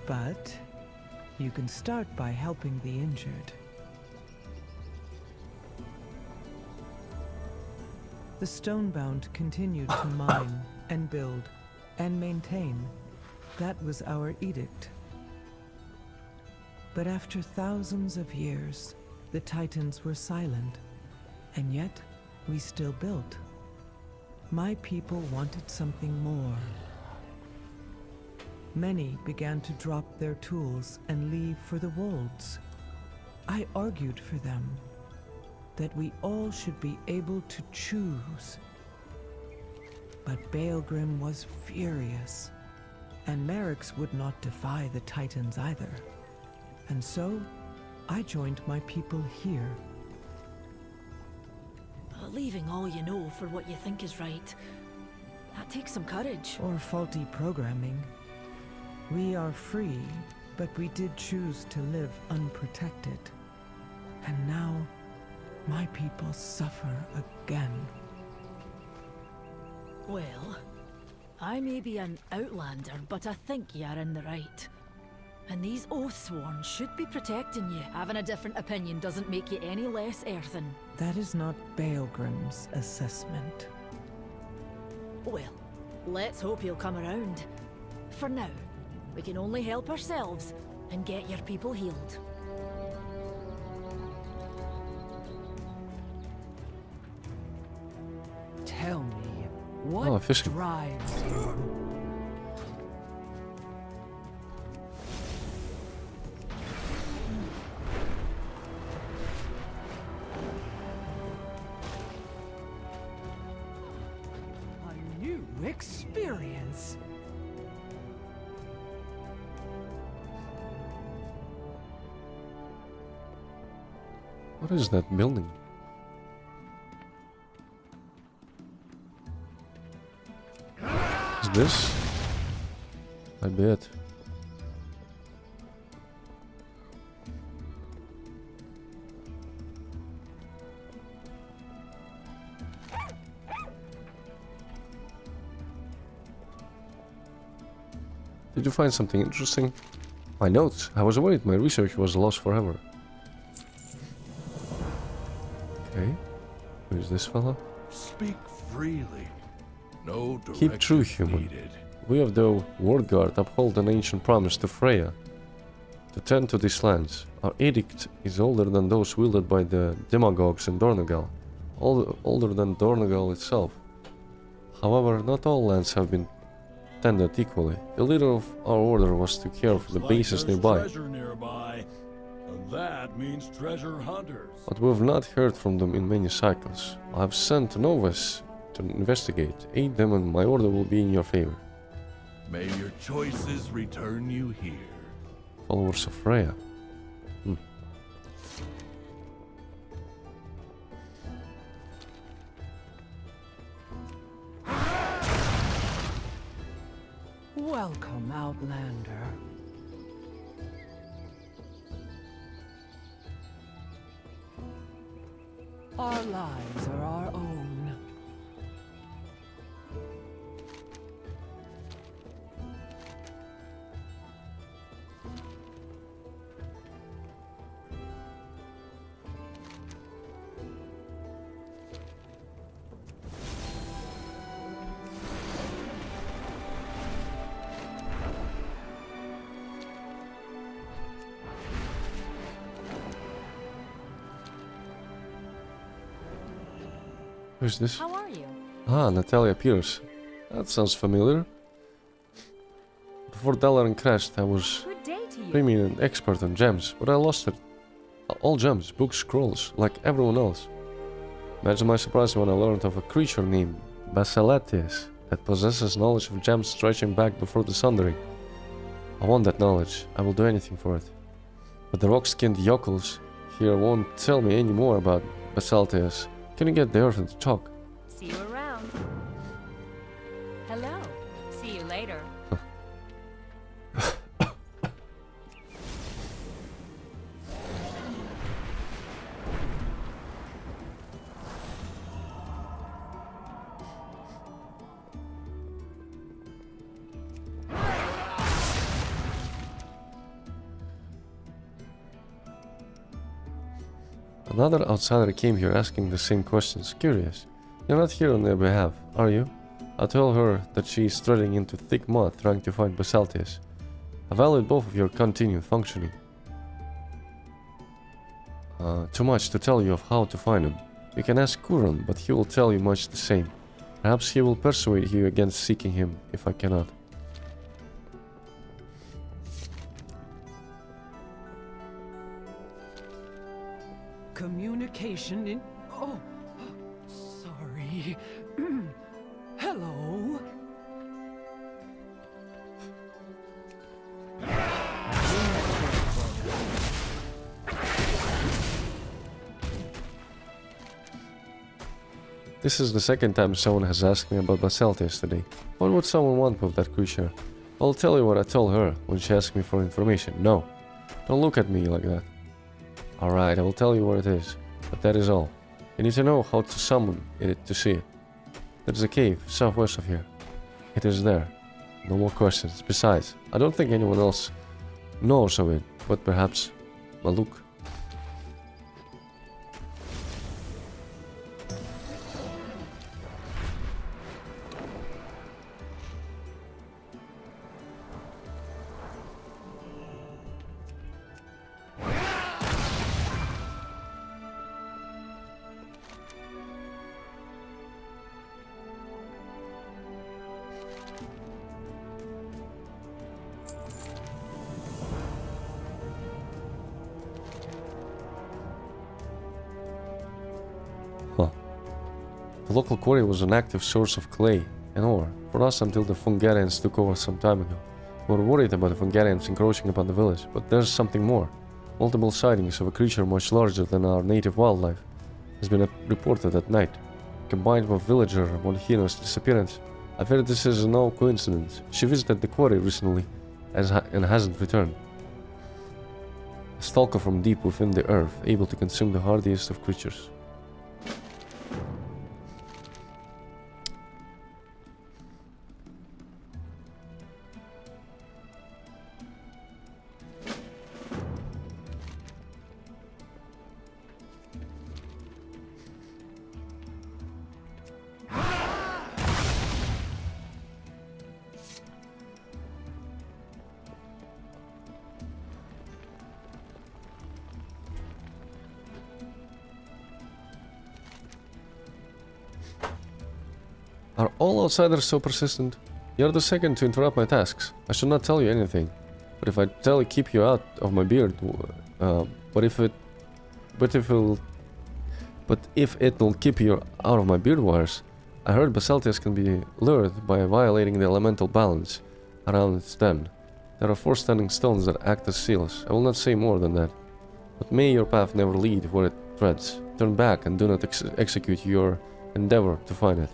But you can start by helping the injured. The Stonebound continued to mine and build and maintain. That was our edict. But after thousands of years, the Titans were silent, and yet we still built. My people wanted something more. Many began to drop their tools and leave for the Wolds. I argued for them, that we all should be able to choose. But Baelgrim was furious, and Merrick's would not defy the Titans either. And so, I joined my people here. Leaving all you know for what you think is right, that takes some courage. Or faulty programming. We are free, but we did choose to live unprotected. And now, my people suffer again. Well, I may be an outlander, but I think you're in the right. And these Oathsworn should be protecting you. Having a different opinion doesn't make you any less Earthen. That is not Baelgrim's assessment. Well, let's hope he'll come around. For now, we can only help ourselves and get your people healed. Tell me, what drives you? A new experience. What is that building? Is this? I bet. Did you find something interesting? My notes. I was worried my research was lost forever. Okay. Who is this fella? Speak freely. No Keep true, human. needed. We of the Ward Guard uphold an ancient promise to Freya to tend to these lands. Our edict is older than those wielded by the demagogues in Dornogal, older than Dornogal itself. However, not all lands have been tended equally. The leader of our order was to care for the bases nearby. Treasure nearby, and that means treasure hunters. But we have not heard from them in many cycles. I have sent Novus to investigate. Aid them and my order will be in your favor. May your choices return you here. Followers of Freya. Welcome, Outlander. Our lives are our own. Who's this? How are you? Ah, Natalia Pierce. That sounds familiar. Before Dalaran crashed, I was Good day to you. preeminent expert on gems, but I lost it. All gems, books, scrolls, like everyone else. Imagine my surprise when I learned of a creature named Basilites that possesses knowledge of gems stretching back before the Sundering. I want that knowledge. I will do anything for it. But the rock-skinned yokels here won't tell me any more about Basilites. Can you get the orphan to talk? See you around. Hello. See you later. Another outsider came here asking the same questions. Curious. You're not here on their behalf, are you? I told her that she is treading into thick mud trying to find Basilites. I valued both of your continued functioning. Too much to tell you of how to find him. You can ask Kuron, but he will tell you much the same. Perhaps he will persuade you against seeking him, if I cannot. Communication in... Oh, sorry. Hello? This is the second time someone has asked me about Basilites today. What would someone want with that creature? I'll tell you what I told her when she asked me for information. No, don't look at me like that. Alright, I will tell you what it is, but that is all. You need to know how to summon it to see it. There is a cave southwest of here. It is there. No more questions. Besides, I don't think anyone else knows of it, but perhaps Maluk. The local quarry was an active source of clay and ore for us until the Fungarians took over some time ago. We were worried about the Fungarians encroaching upon the village, but there's something more. Multiple sightings of a creature much larger than our native wildlife has been reported at night. Combined with villager Monhino's disappearance, I fear this is no coincidence. She visited the quarry recently and hasn't returned. A stalker from deep within the earth, able to consume the hardiest of creatures. Are all outsiders so persistent? You're the second to interrupt my tasks. I should not tell you anything. But if I tell you keep you out of my beard, but if it will keep you out of my beard wires, I heard Basilites can be lured by violating the elemental balance around its den. There are 4 standing stones that act as seals. I will not say more than that. But may your path never lead where it treads. Turn back and do not execute your endeavor to find it.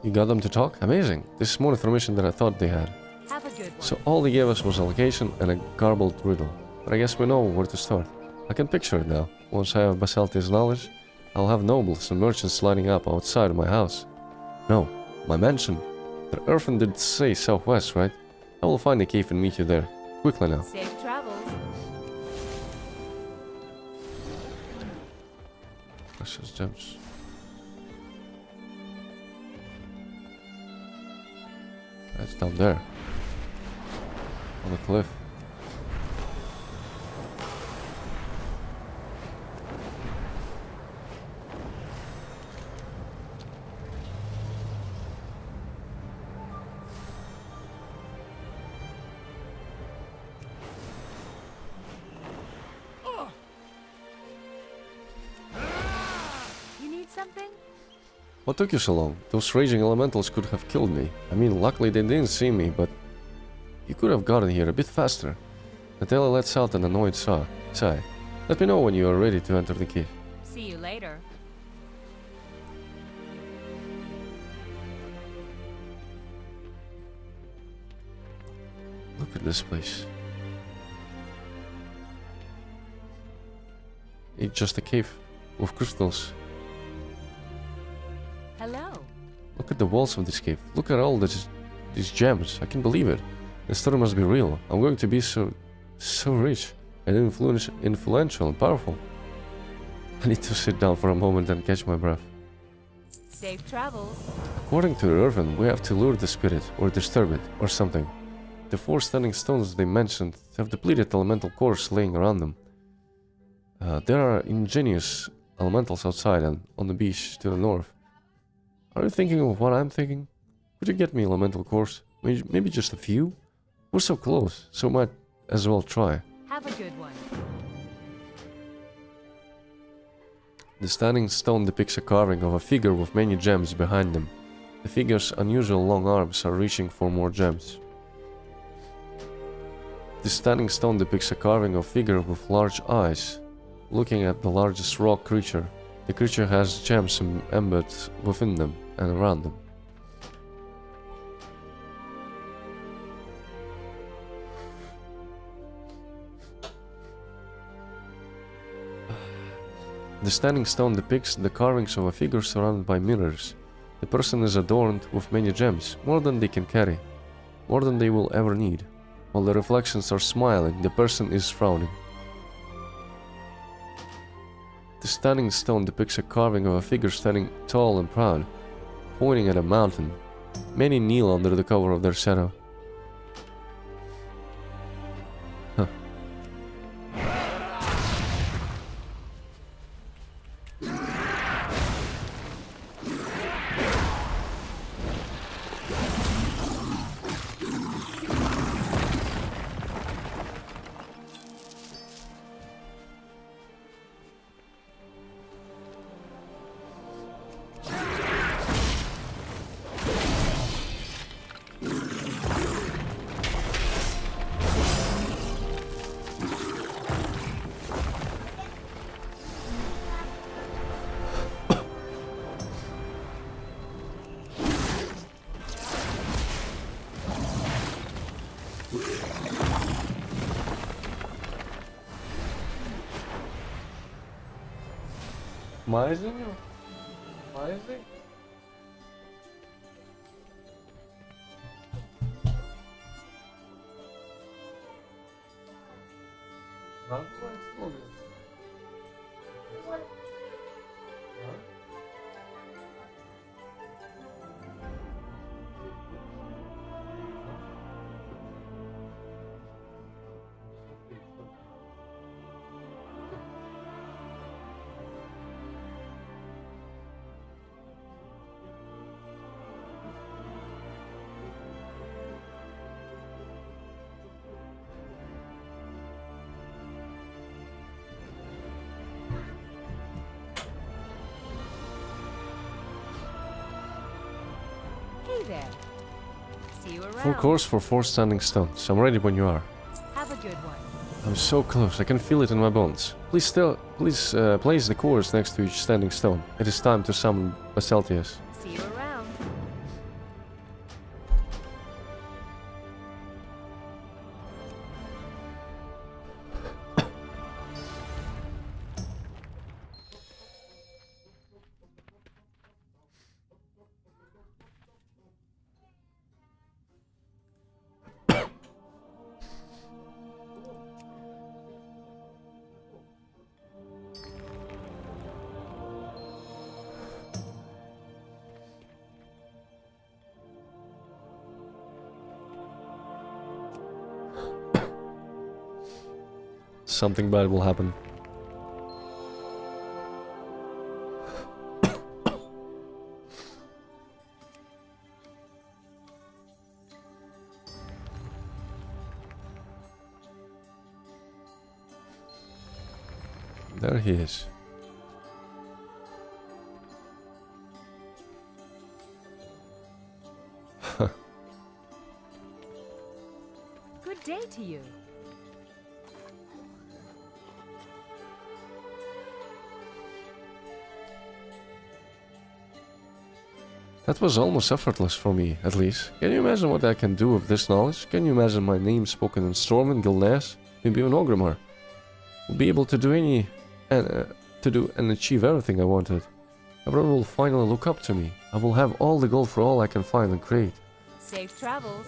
You got them to talk? Amazing. This is more information than I thought they had. Have a good one. So all they gave us was a location and a garbled riddle. But I guess we know where to start. I can picture it now. Once I have Basalti's knowledge, I'll have nobles and merchants lining up outside of my house. No, my mansion. The Earthen did say southwest, right? I will find a cave and meet you there. Quickly now. Safe travels. Precious gems. It's down there. On the cliff. You need something? What took you so long? Those raging elementals could have killed me. I mean, luckily they didn't see me, but you could have gotten here a bit faster. Natalia lets out an annoyed sigh. Let me know when you are ready to enter the cave. See you later. Look at this place. It's just a cave with crystals. Hello. Look at the walls of this cave. Look at all these gems. I can't believe it. The story must be real. I'm going to be so rich and influential and powerful. I need to sit down for a moment and catch my breath. Safe travels. According to Irvin, we have to lure the spirit or disturb it or something. The 4 standing stones they mentioned have depleted elemental cores laying around them. There are ingenious elementals outside and on the beach to the north. Are you thinking of what I'm thinking? Could you get me elemental cores? Maybe just a few? We're so close, so might as well try. Have a good one. The standing stone depicts a carving of a figure with many gems behind them. The figure's unusual long arms are reaching for more gems. The standing stone depicts a carving of a figure with large eyes, looking at the largest rock creature. The creature has gems embedded within them and around them. The standing stone depicts the carvings of a figure surrounded by mirrors. The person is adorned with many gems, more than they can carry, more than they will ever need. While the reflections are smiling, the person is frowning. The standing stone depicts a carving of a figure standing tall and proud, pointing at a mountain. Many kneel under the cover of their shadow. Huh. Maisinho? Maisinho? Hey there. See you around. 4 cores for 4 standing stones. I'm ready when you are. Have a good one. I'm so close, I can feel it in my bones. Please place the cores next to each standing stone. It is time to summon Basaltius. See you around. something bad will happen. There he is. Good day to you. That was almost effortless for me, at least. Can you imagine what I can do with this knowledge? Can you imagine my name spoken in Storm, Gilneas, maybe even Orgrimmar? Will be able to do and achieve everything I wanted. Everyone will finally look up to me. I will have all the gold for all I can find and create. Safe travels.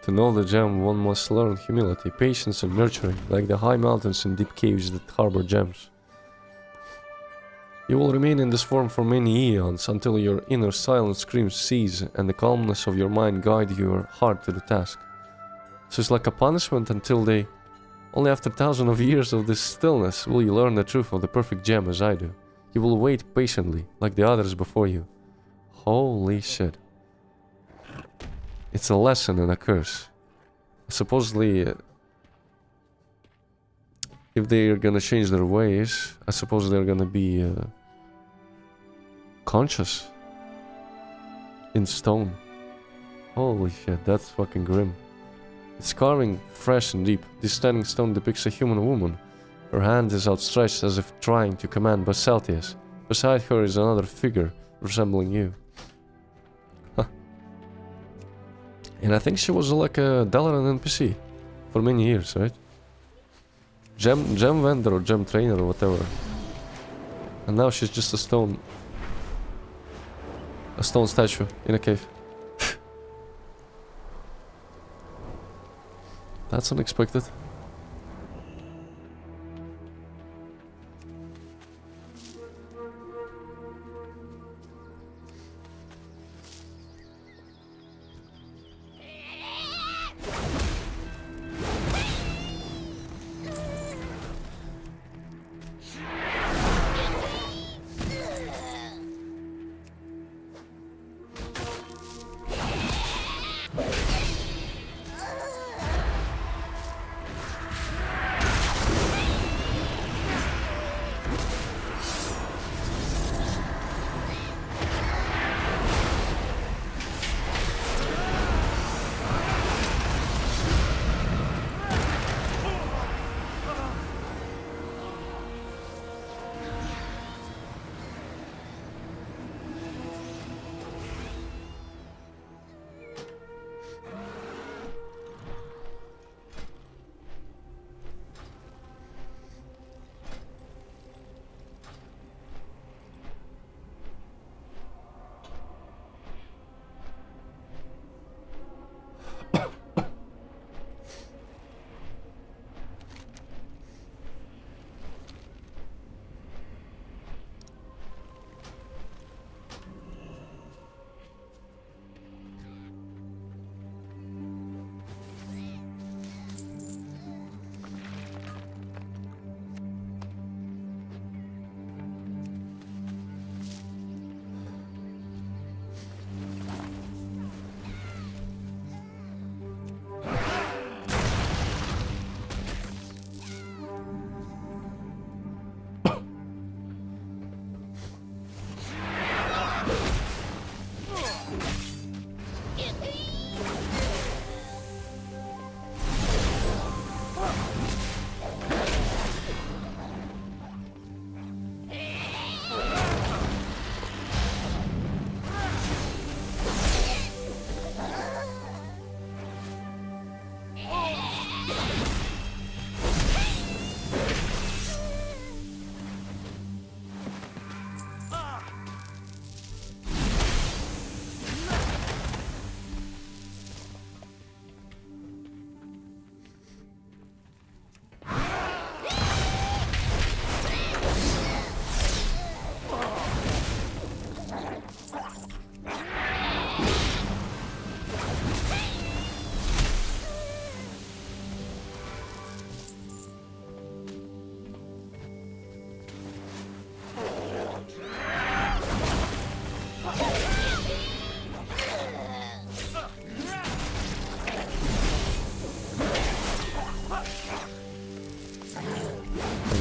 To know the gem, one must learn humility, patience, and nurturing, like the high mountains and deep caves that harbor gems. You will remain in this form for many eons, until your inner silent screams cease and the calmness of your mind guide your heart to the task. So it's like a punishment until they... Only after thousands of years of this stillness will you learn the truth of the perfect gem as I do. You will wait patiently, like the others before you. Holy shit. It's a lesson and a curse. Supposedly, if they're gonna change their ways, I suppose they're gonna be conscious in stone. Holy shit, that's fucking grim. It's carving fresh and deep. This standing stone depicts a human woman. Her hand is outstretched as if trying to command Basaltius. Beside her is another figure resembling you. And I think she was like a Dalaran NPC for many years, right? Gem vendor or gem trainer or whatever. And now she's just a stone statue in a cave. That's unexpected.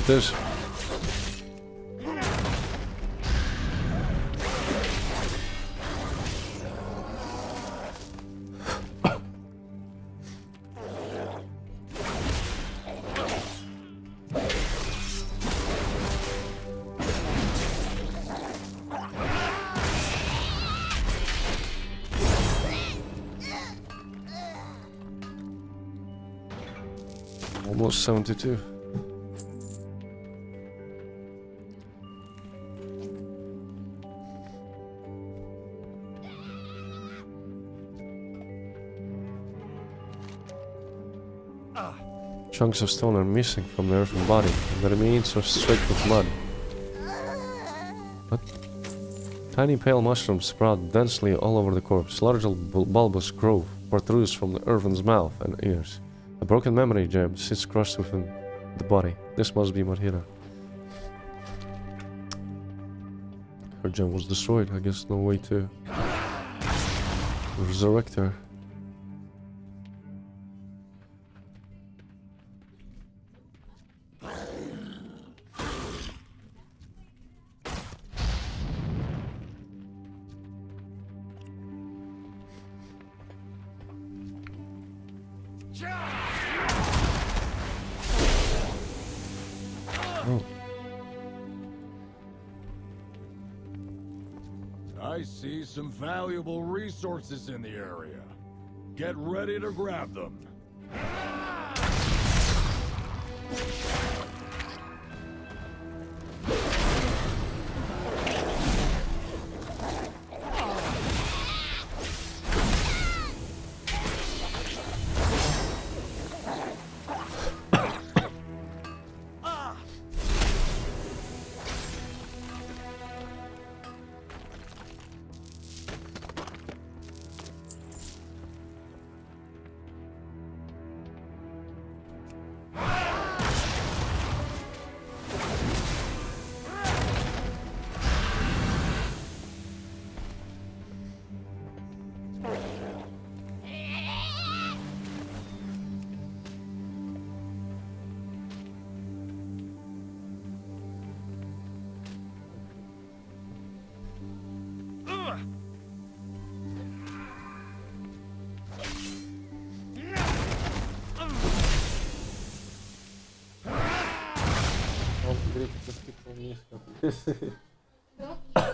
it is. Almost 72. Chunks of stone are missing from the earthen body, and the remains are streaked with mud. What? Tiny pale mushrooms sprout densely all over the corpse. Large bulbous growth protrudes from the earthen's mouth and ears. A broken memory gem sits crushed within the body. This must be Marhira. Her gem was destroyed. I guess no way to resurrect her. I see some valuable resources in the area. Get ready to grab them.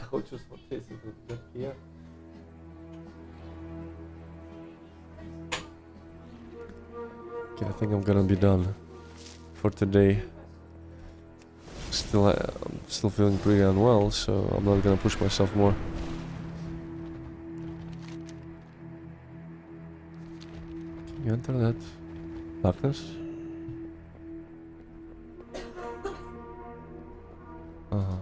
Хочу смотреть этот я. Okay, I think I'm gonna be done for today. I'm still feeling pretty unwell, so I'm not gonna push myself more. Can you enter that darkness? Uh-huh.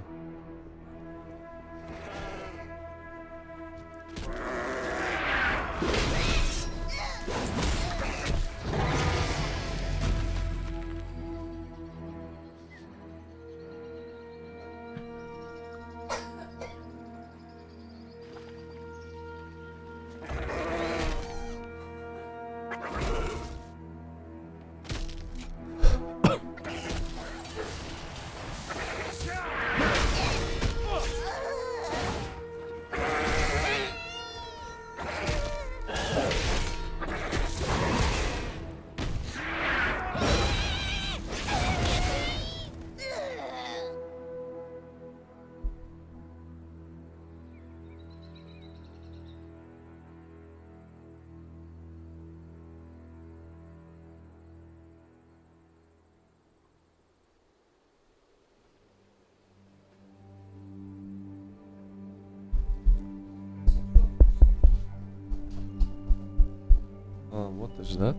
What is that?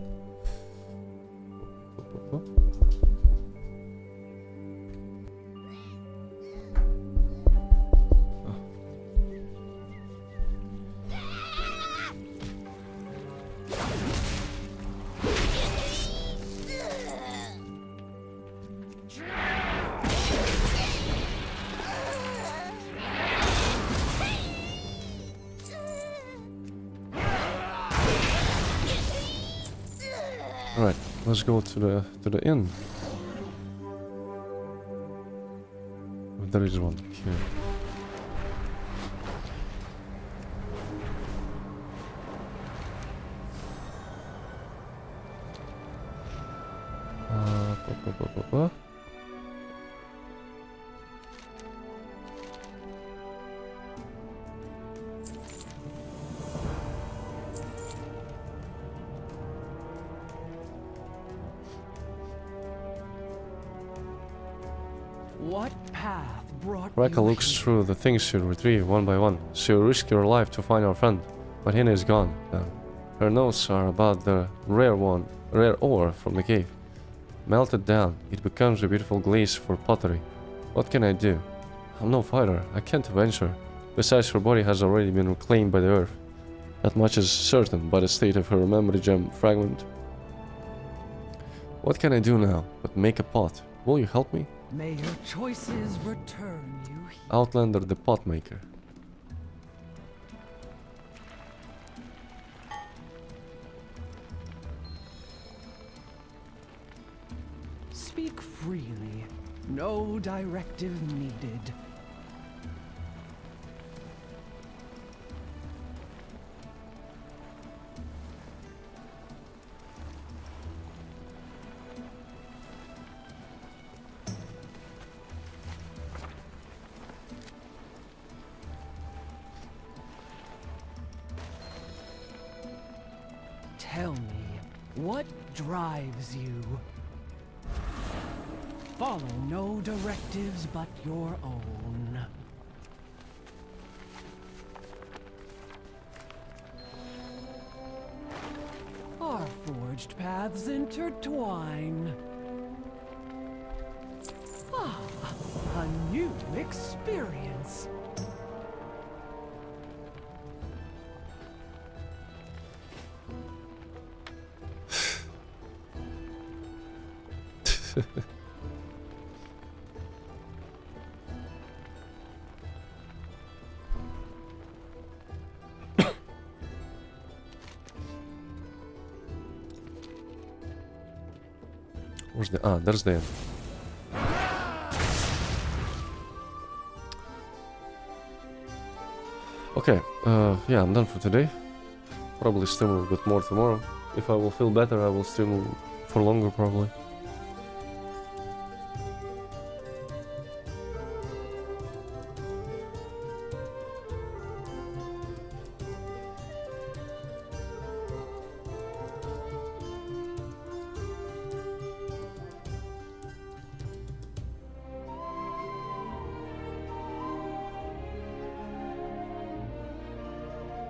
Alright, let's go to the inn. there is one here. What path brought Rekka you looks here? through the things she retrieved one by one. She will risk her life to find our friend, but Hina is gone now. Her notes are about the rare ore from the cave. Melted down, it becomes a beautiful glaze for pottery. What can I do? I'm no fighter, I can't avenge her. Besides, her body has already been reclaimed by the earth. That much is certain by the state of her memory gem fragment. What can I do now but make a pot? Will you help me? May your choices return you. Outlander the pot maker. Speak freely. No directive needed. Tell me, what drives you? Follow no directives but your own. Our forged paths intertwine. Ah, a new experience. Where's the... Ah, there's the end. Okay, yeah, I'm done for today. Probably stream a bit more tomorrow. If I will feel better, I will stream for longer probably.